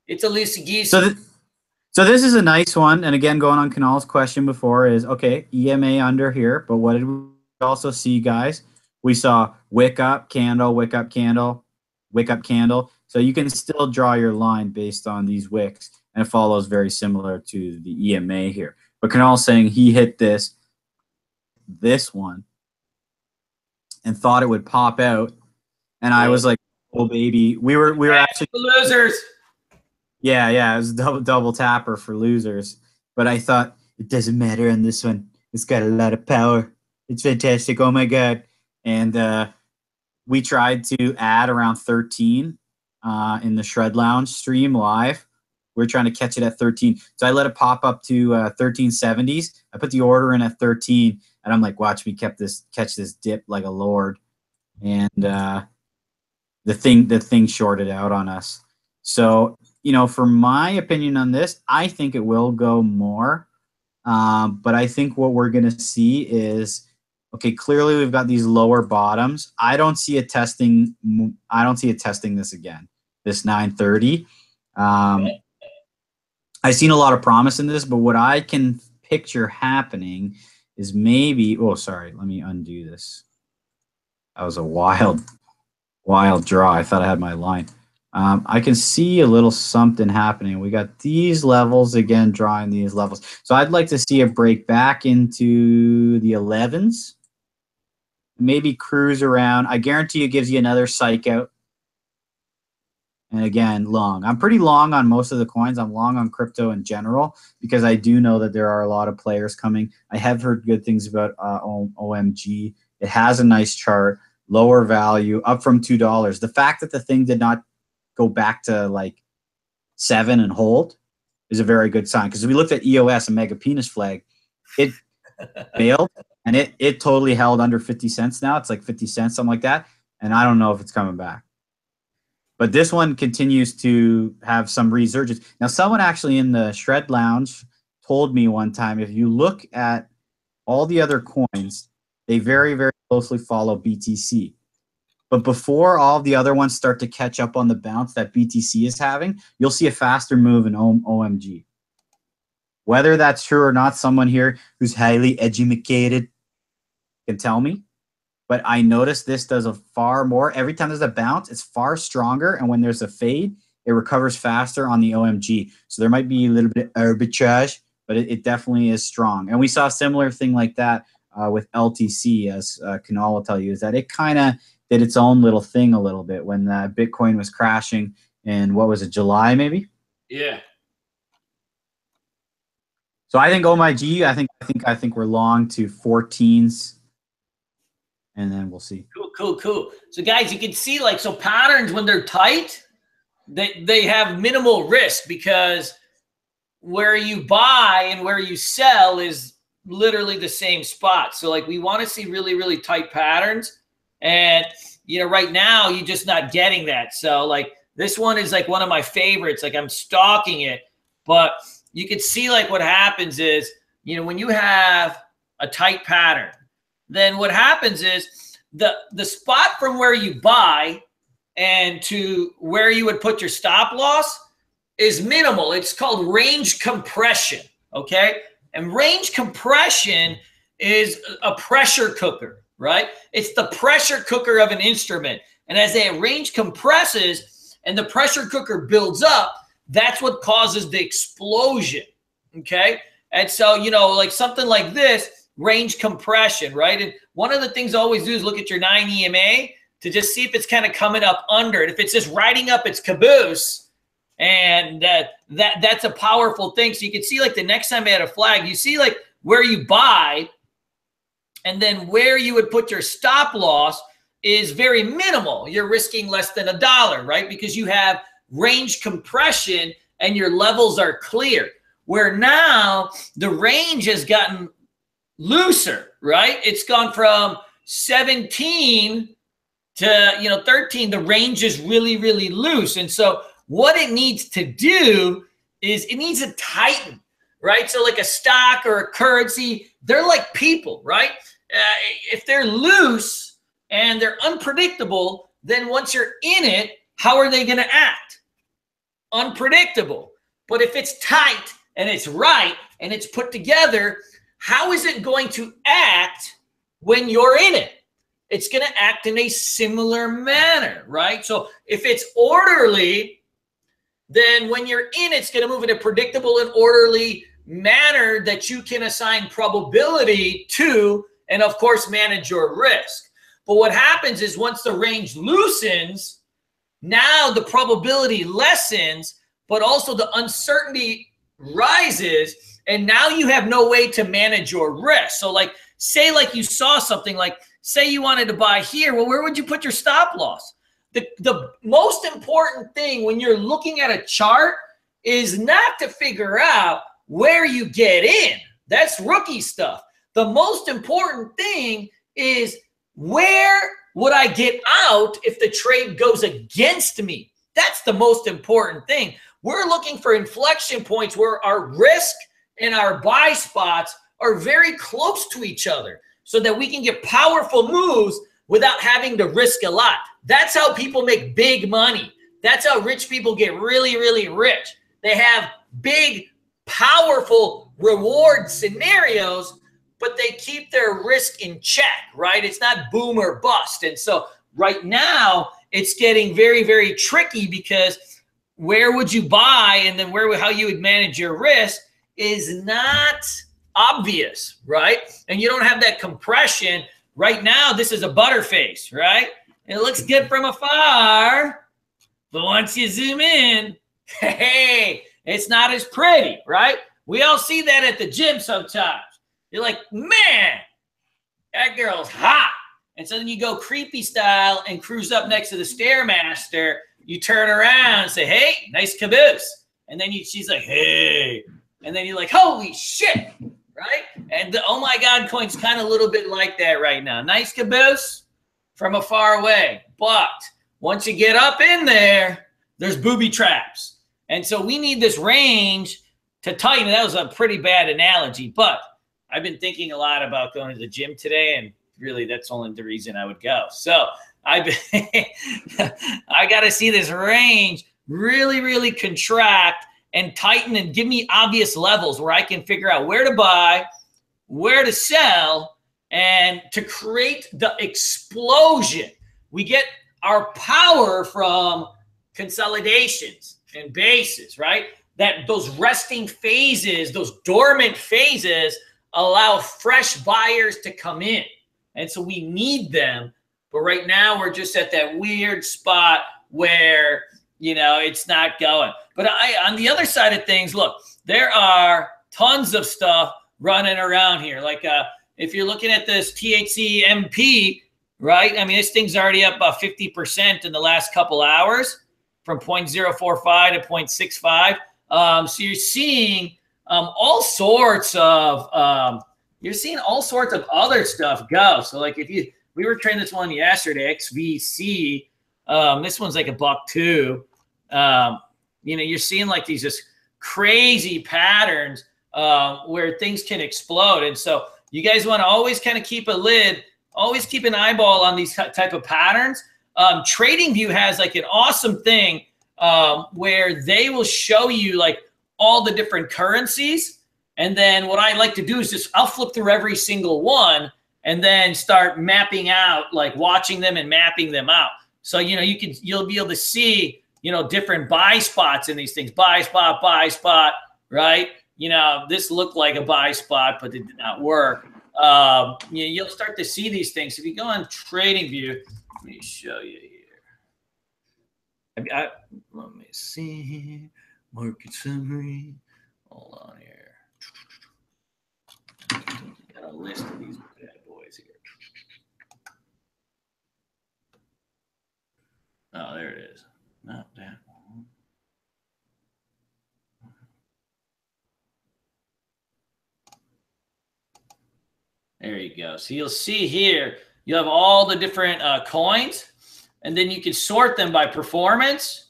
It's a loosey goose. So this is a nice one. And again, going on Kunal's question before is, okay, EMA under here. But what did we also see, guys? We saw wick up, candle, wick up, candle, wick up, candle. So you can still draw your line based on these wicks. And it follows very similar to the EMA here. But Kunal's saying he hit this one, and thought it would pop out. And I was like, oh, baby. We were actually losers. Yeah, it was a double tapper for losers. But I thought, it doesn't matter on this one. It's got a lot of power. It's fantastic. Oh, my God. And we tried to add around 13 in the Shred Lounge stream live. We're trying to catch it at 13. So I let it pop up to 1370s. I put the order in at 13, and I'm like, watch me catch this dip like a lord. And the thing shorted out on us. So, for my opinion on this, I think it will go more. But I think what we're going to see is, okay, clearly we've got these lower bottoms. I don't see it testing this again, this 930. I've seen a lot of promise in this, but what I can picture happening is maybe, let me undo this. That was a wild draw. I thought I had my line. I can see a little something happening. We got these levels again, drawing these levels. So I'd like to see it break back into the 11s. Maybe cruise around. I guarantee it gives you another psych out. And again, long. I'm pretty long on most of the coins. I'm long on crypto in general because I do know that there are a lot of players coming. I have heard good things about OMG. It has a nice chart, lower value, up from $2. The fact that the thing did not go back to like 7 and hold is a very good sign. Because if we looked at EOS, a mega penis flag, it failed and it totally held under 50 cents now. It's like 50 cents, something like that. And I don't know if it's coming back. But this one continues to have some resurgence. Now, someone actually in the Shred Lounge told me one time, if you look at all the other coins, they very, very closely follow BTC. But before all the other ones start to catch up on the bounce that BTC is having, you'll see a faster move in OMG. Whether that's true or not, someone here who's highly educated can tell me. but I noticed this does a far more. Every time there's a bounce, it's far stronger. And when there's a fade, it recovers faster on the OMG. So there might be a little bit of arbitrage, but it definitely is strong. And we saw a similar thing like that with LTC, as Kunal will tell you, is that it kind of did its own little thing a little bit when Bitcoin was crashing in, what was it, July maybe? Yeah. So I think OMIG, I think we're long to 14s, and then we'll see. Cool. So guys, you can see, like, so patterns when they're tight, they have minimal risk, because where you buy and where you sell is literally the same spot. So like, we want to see really, really tight patterns. And, you know, right now you're just not getting that. So like, this one is like one of my favorites. Like, I'm stalking it, but you can see, like, what happens is, you know, when you have a tight pattern, then what happens is the spot from where you buy and to where you would put your stop loss is minimal. It's called range compression, okay? And range compression is a pressure cooker, right? It's the pressure cooker of an instrument. And as that range compresses and the pressure cooker builds up, that's what causes the explosion, okay? And so, you know, like something like this, range compression, right? And one of the things I always do is look at your 9 EMA to just see if it's kind of coming up under it. If it's just riding up its caboose, and that's a powerful thing. So you can see, like, the next time I had a flag, you see like where you buy and then where you would put your stop loss is very minimal. You're risking less than $1, right? Because you have range compression and your levels are clear. Where now the range has gotten looser, right? It's gone from 17 to, you know, 13. The range is really, really loose. And so what it needs to do is it needs to tighten, right? So like a stock or a currency, they're like people, right? If they're loose and they're unpredictable, then once you're in it, how are they going to act? Unpredictable. But if it's tight and it's right and it's put together, how is it going to act when you're in it? It's going to act in a similar manner, right? So if it's orderly, then when you're in, it's going to move in a predictable and orderly manner that you can assign probability to, and of course, manage your risk. But what happens is once the range loosens, now the probability lessens, but also the uncertainty rises, and now you have no way to manage your risk. So like, say like you saw something like, say you wanted to buy here, well, where would you put your stop loss? The most important thing when you're looking at a chart is not to figure out where you get in. That's rookie stuff. The most important thing is, where would I get out if the trade goes against me? That's the most important thing. We're looking for inflection points where our risk and our buy spots are very close to each other so that we can get powerful moves without having to risk a lot. That's how people make big money. That's how rich people get really, really rich. They have big, powerful reward scenarios, but they keep their risk in check, right? It's not boom or bust. And so right now it's getting very, very tricky, because where would you buy and then how you would manage your risk is not obvious, right? And you don't have that compression. Right now, this is a butterface, right? It looks good from afar, but once you zoom in, hey, it's not as pretty, right? We all see that at the gym sometimes. You're like, man, that girl's hot. And so then you go creepy style and cruise up next to the Stairmaster. You turn around and say, hey, nice caboose. And then she's like, hey. And then you're like, holy shit, right? And the oh my God coin's kind of a little bit like that right now. Nice caboose from a far away. But once you get up in there, there's booby traps. And so we need this range to tighten. That was a pretty bad analogy, but I've been thinking a lot about going to the gym today, and really that's only the reason I would go. So I got to see this range really, really contract and tighten and give me obvious levels where I can figure out where to buy, where to sell, And to create the explosion, we get our power from consolidations and bases, right? That those resting phases, those dormant phases allow fresh buyers to come in. And so we need them. But right now we're just at that weird spot where, you know, it's not going. But on the other side of things, look, there are tons of stuff running around here. Like if you're looking at this THC MP, right? I mean, this thing's already up about 50% in the last couple hours from 0.045 to 0.65. So you're seeing all sorts of other stuff go. So like we were trading this one yesterday, XVC. This one's like $1.02. You know, you're seeing like these just crazy patterns where things can explode. And so you guys want to always kind of keep a lid, always keep an eyeball on these type of patterns. TradingView has like an awesome thing where they will show you like all the different currencies. And then what I like to do is just I'll flip through every single one and then start mapping out, like watching them and mapping them out. So, you know, you'll be able to see, you know, different buy spots in these things. Buy spot, right? You know, this looked like a buy spot, but it did not work. You'll start to see these things. If you go on TradingView, let me show you here. Let me see. Market summary. Hold on here. Got a list of these bad boys here. Oh, there it is. Not that one. There you go. So you'll see here, you have all the different coins, and then you can sort them by performance.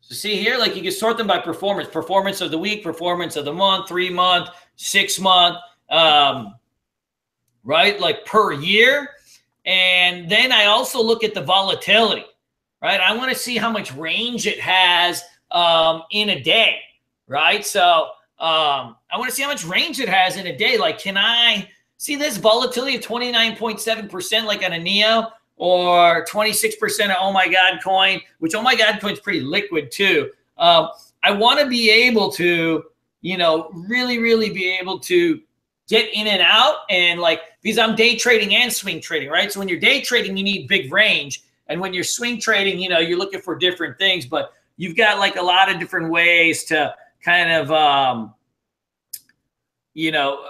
So see here, like you can sort them by performance. Performance of the week, performance of the month, 3 month, 6 month, right? Like per year. And then I also look at the volatility, right? I want to see how much range it has in a day, right? So I want to see how much range it has in a day. Like, can I see this volatility of 29.7% like on a NEO, or 26% of Oh My God coin, which Oh My God coin is pretty liquid too. I want to be able to, you know, really be able to get in and out, and like, because I'm day trading and swing trading, right? So when you're day trading, you need big range. And when you're swing trading, you know, you're looking for different things, but you've got like a lot of different ways to kind of, you know,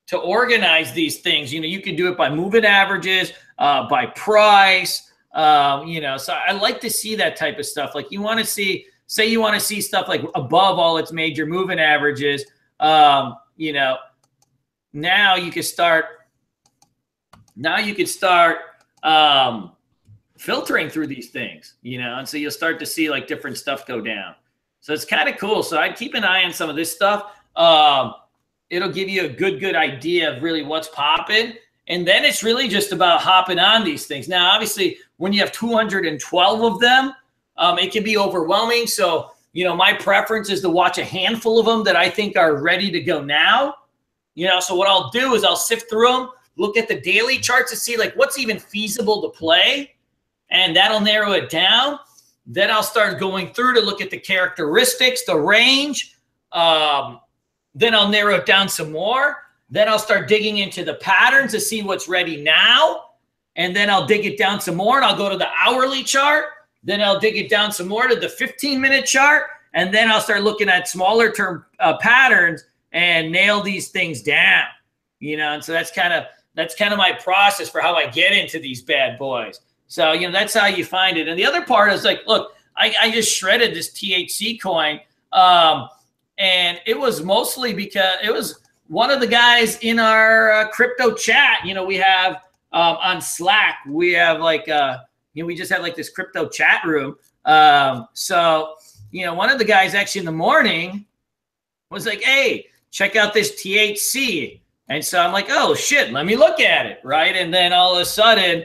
to organize these things. You know, you can do it by moving averages, by price, you know, so I like to see that type of stuff. Like you want to see, say you want to see stuff like above all its major moving averages, you know, now you can start filtering through these things, you know, and so you'll start to see like different stuff go down. So it's kind of cool. So I'd keep an eye on some of this stuff. It'll give you a good idea of really what's popping. And then it's really just about hopping on these things. Now, obviously, when you have 212 of them, it can be overwhelming. So, you know, my preference is to watch a handful of them that I think are ready to go now. You know, so what I'll do is I'll sift through them, look at the daily charts to see like what's even feasible to play, and that'll narrow it down. Then I'll start going through to look at the characteristics, the range. Then I'll narrow it down some more. Then I'll start digging into the patterns to see what's ready now. And then I'll dig it down some more, and I'll go to the hourly chart. Then I'll dig it down some more to the 15-minute chart. And then I'll start looking at smaller term patterns and nail these things down. You know, and so that's kind of my process for how I get into these bad boys. So, you know, that's how you find it. And the other part is like, look, I just shredded this THC coin. And it was mostly because it was one of the guys in our crypto chat. You know, we have on Slack, we have like, you know, we just have like this crypto chat room. So, you know, one of the guys actually in the morning was like, hey, check out this THC. And so I'm like, oh, shit, let me look at it, right? And then all of a sudden,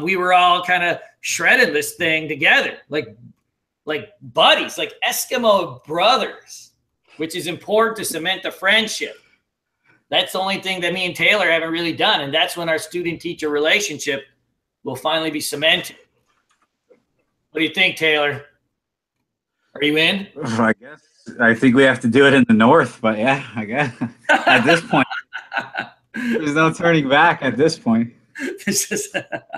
we were all kind of shredding this thing together, like buddies, like Eskimo brothers, which is important to cement the friendship. That's the only thing that me and Taylor haven't really done. And that's when our student-teacher relationship will finally be cemented. What do you think, Taylor? Are you in? I guess. I think we have to do it in the north, but yeah, I guess. At this point, there's no turning back at this point. That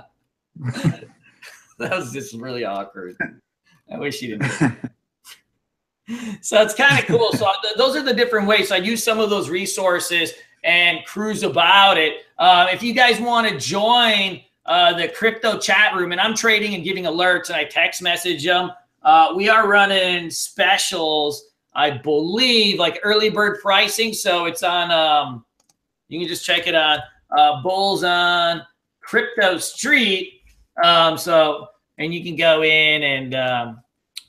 was just really awkward. I wish you didn't. So it's kind of cool. So those are the different ways. So I use some of those resources and cruise about it. If you guys want to join the crypto chat room, and I'm trading and giving alerts, and I text message them, we are running specials, I believe, like early bird pricing. So it's on, you can just check it on Bulls on Crypto Street. And you can go in and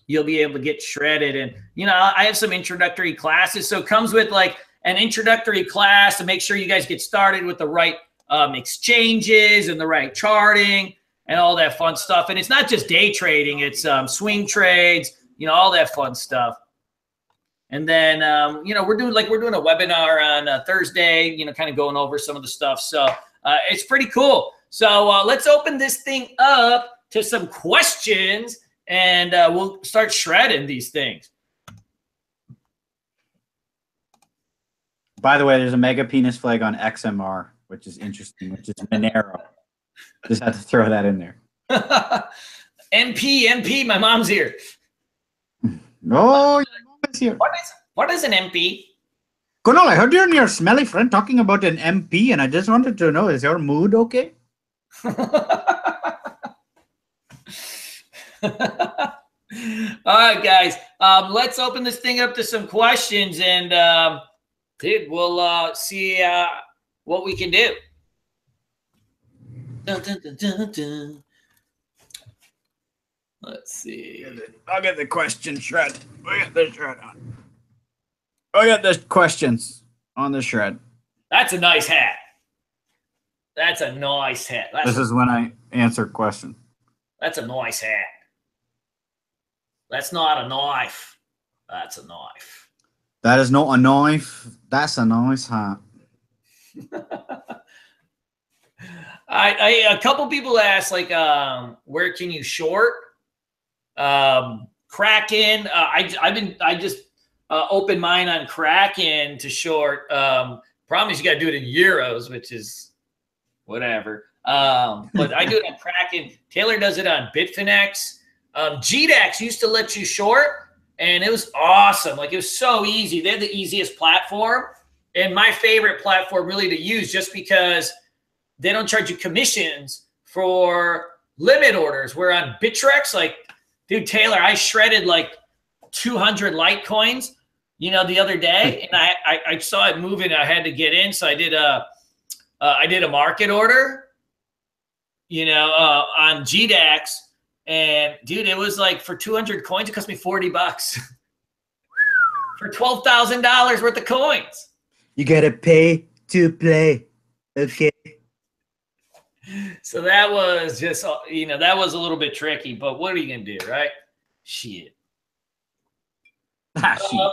you'll be able to get shredded. And, I have some introductory classes. So it comes with like an introductory class to make sure you guys get started with the right exchanges and the right charting and all that fun stuff. And it's not just day trading. It's swing trades, all that fun stuff. And then, we're doing a webinar on Thursday, kind of going over some of the stuff. So it's pretty cool. So let's open this thing up to some questions, and we'll start shredding these things. By the way, there's a mega penis flag on XMR, which is interesting, which is Monero. Just had to throw that in there. MP, my mom's here. Oh, your mom is here. What is an MP? Kunal, I heard you and your smelly friend talking about an MP, and I just wanted to know, is your mood okay? All right, guys. Let's open this thing up to some questions, and we'll see what we can do. Dun, dun, dun, dun, dun. Let's see. I'll get the question shred. We got the shred on. I got the questions on the shred. That's a nice hat. That's a nice hat. This is when I answer questions. That's a nice hat. That's not a knife. That's a knife. That is not a knife. That's a nice hat. A couple people asked, like, where can you short? Kraken. I just opened mine on Kraken to short. Problem is you got to do it in euros, which is whatever. But I do it on Kraken. Taylor does it on Bitfinex. GDAX used to let you short, and it was awesome. Like, it was so easy. They're the easiest platform, and my favorite platform really to use, just because they don't charge you commissions for limit orders. Where on Bittrex, like, dude, Taylor, I shredded like 200 Litecoins, the other day, and I saw it moving. I had to get in, so I did a market order, on GDAX. And dude, it was like for 200 coins, it cost me $40 for $12,000 worth of coins. You gotta pay to play. Okay. So that was just, that was a little bit tricky, but what are you gonna do, right? Shit.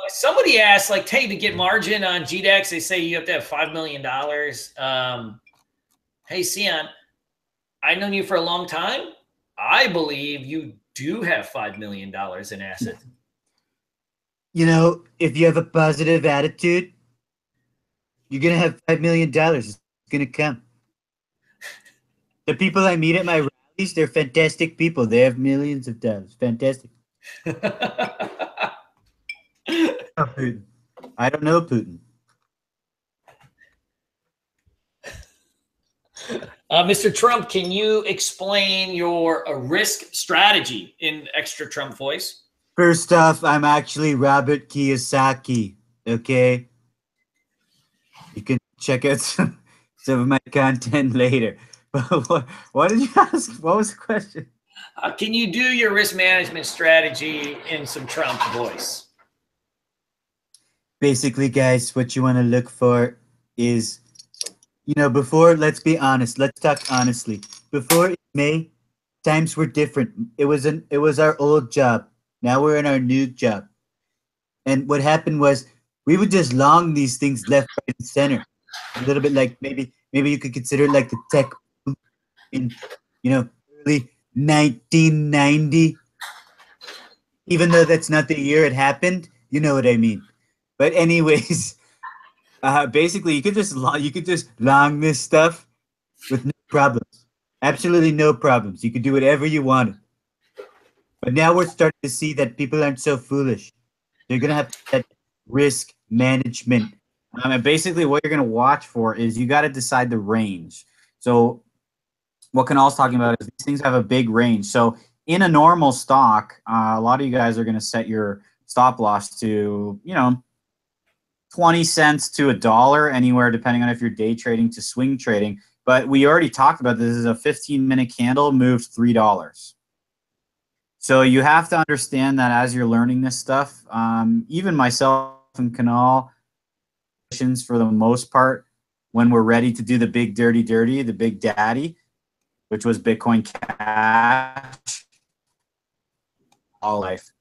Somebody asked, like, hey, to get margin on GDAX, they say you have to have $5 million. Hey, Sion, I've known you for a long time. I believe you do have $5 million in assets. If you have a positive attitude, you're going to have $5 million. It's going to come. The people I meet at my rallies, they're fantastic people. They have millions of dollars. Fantastic. Putin. I don't know Putin. Mr. Trump, can you explain your risk strategy in extra Trump voice? First off, I'm actually Robert Kiyosaki, okay? You can check out some of my content later. But what did you ask? What was the question? Can you do your risk management strategy in some Trump voice? Basically, guys, what you want to look for is, before, let's be honest. Let's talk honestly. Before May, times were different. It was our old job. Now we're in our new job. And what happened was we would just long these things left, right, and center. a little bit like maybe you could consider it like the tech boom in early 1990. Even though that's not the year it happened, you know what I mean. But anyways, basically you could just long this stuff with no problems. Absolutely no problems. You could do whatever you wanted. But now we're starting to see that people aren't so foolish. They're gonna have that risk management. And basically, what you're going to watch for is you got to decide the range. So, what Kunal's talking about is these things have a big range. So, in a normal stock, a lot of you guys are going to set your stop loss to 20 cents to $1, anywhere depending on if you're day trading to swing trading. But we already talked about this is a 15-minute candle moved $3. So you have to understand that as you're learning this stuff, even myself and Kunal, for the most part, when we're ready to do the big dirty, the big daddy, which was Bitcoin Cash, all life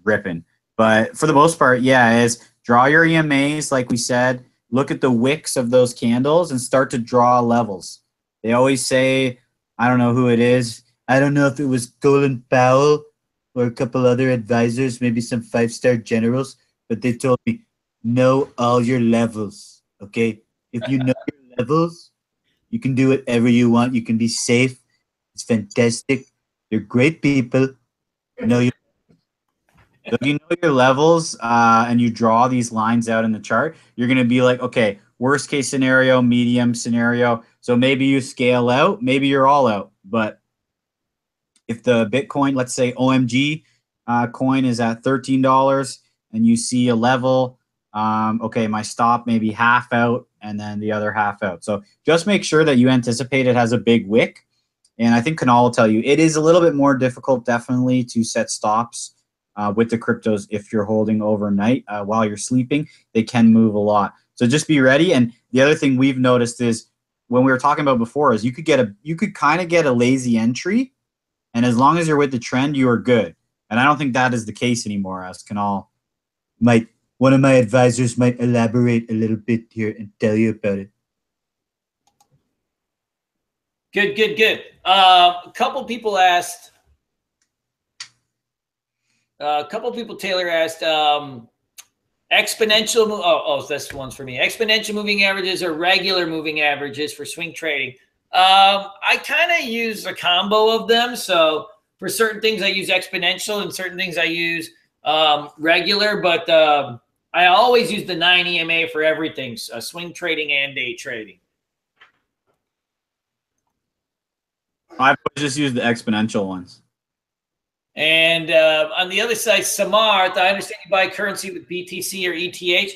ripping. But for the most part, yeah, is draw your EMAs, like we said, look at the wicks of those candles and start to draw levels. They always say, I don't know who it is. I don't know if it was Colin Powell or a couple other advisors, maybe some 5-star generals, but they told me, know all your levels, okay? If you know your levels, you can do whatever you want. You can be safe. It's fantastic. They're great people. Know your So if you know your levels and you draw these lines out in the chart, you're going to be like, okay, worst case scenario, medium scenario. So maybe you scale out, maybe you're all out. But if the Bitcoin, let's say OMG coin is at $13 and you see a level, okay, my stop maybe half out and then the other half out. So just make sure that you anticipate it has a big wick. And I think Kunal will tell you, it is a little bit more difficult, definitely, to set stops with the cryptos if you're holding overnight while you're sleeping. They can move a lot. So just be ready. And the other thing we've noticed is when we were talking about before is you could kind of get a lazy entry. And as long as you're with the trend, you are good. And I don't think that is the case anymore, as Kunal one of my advisors might elaborate a little bit here and tell you about it. Good. A couple people asked. Taylor asked, exponential. Oh, this one's for me. Exponential moving averages or regular moving averages for swing trading. I kind of use a combo of them. So for certain things, I use exponential, and certain things I use regular. But I always use the 9 EMA for everything, swing trading and day trading. I've just used the exponential ones. And on the other side, Samarth, I understand you buy currency with BTC or ETH.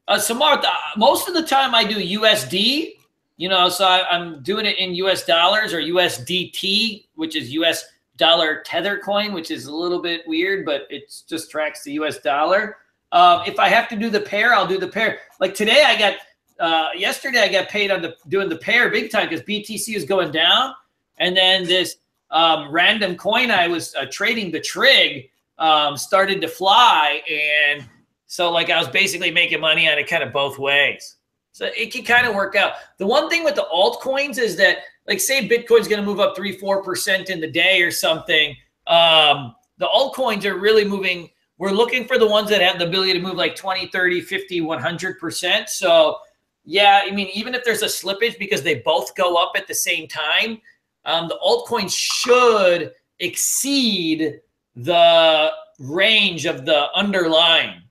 Samarth, most of the time I do USD, so I'm doing it in US dollars or USDT, which is US dollar tether coin, which is a little bit weird, but it just tracks the US dollar. If I have to do the pair, I'll do the pair. Like today, yesterday I got paid on doing the pair big time because BTC is going down. And then this random coin I was trading, the trig, started to fly. And so I was basically making money on it kind of both ways. So it can kind of work out. The one thing with the altcoins is that, say Bitcoin's going to move up 3-4% in the day or something. The altcoins are really moving. We're looking for the ones that have the ability to move 20, 30, 50, 100%. So yeah, I mean, even if there's a slippage because they both go up at the same time, the altcoins should exceed the range of the underlying.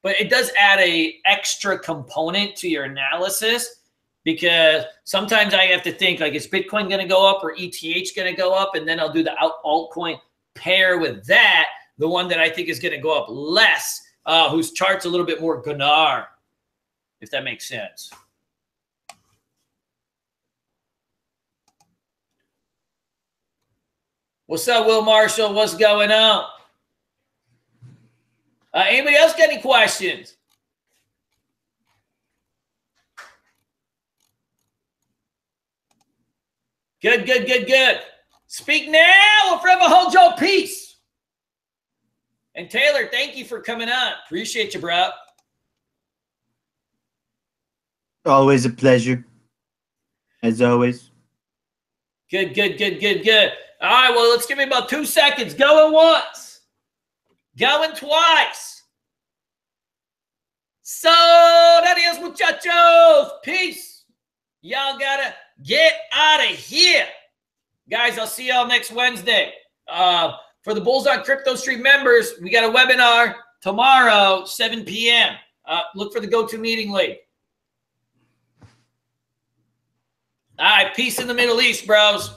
But it does add a extra component to your analysis because sometimes I have to think is Bitcoin going to go up or ETH going to go up? And then I'll do the altcoin pair with that, the one that I think is going to go up less, whose chart's a little bit more Gunnar, if that makes sense. What's up, Will Marshall? What's going on? Anybody else got any questions? Good. Speak now or forever hold your peace. And Taylor, thank you for coming on. Appreciate you, bro. Always a pleasure. As always. Good, good, good, good, good. All right, well, let's give me about 2 seconds. Going once. Going twice. So, adios, muchachos. Peace. Y'all gotta get out of here. Guys, I'll see y'all next Wednesday. For the Bulls on Crypto Street members, we got a webinar tomorrow, 7 p.m. Look for the GoToMeeting link. All right, peace in the Middle East, bros.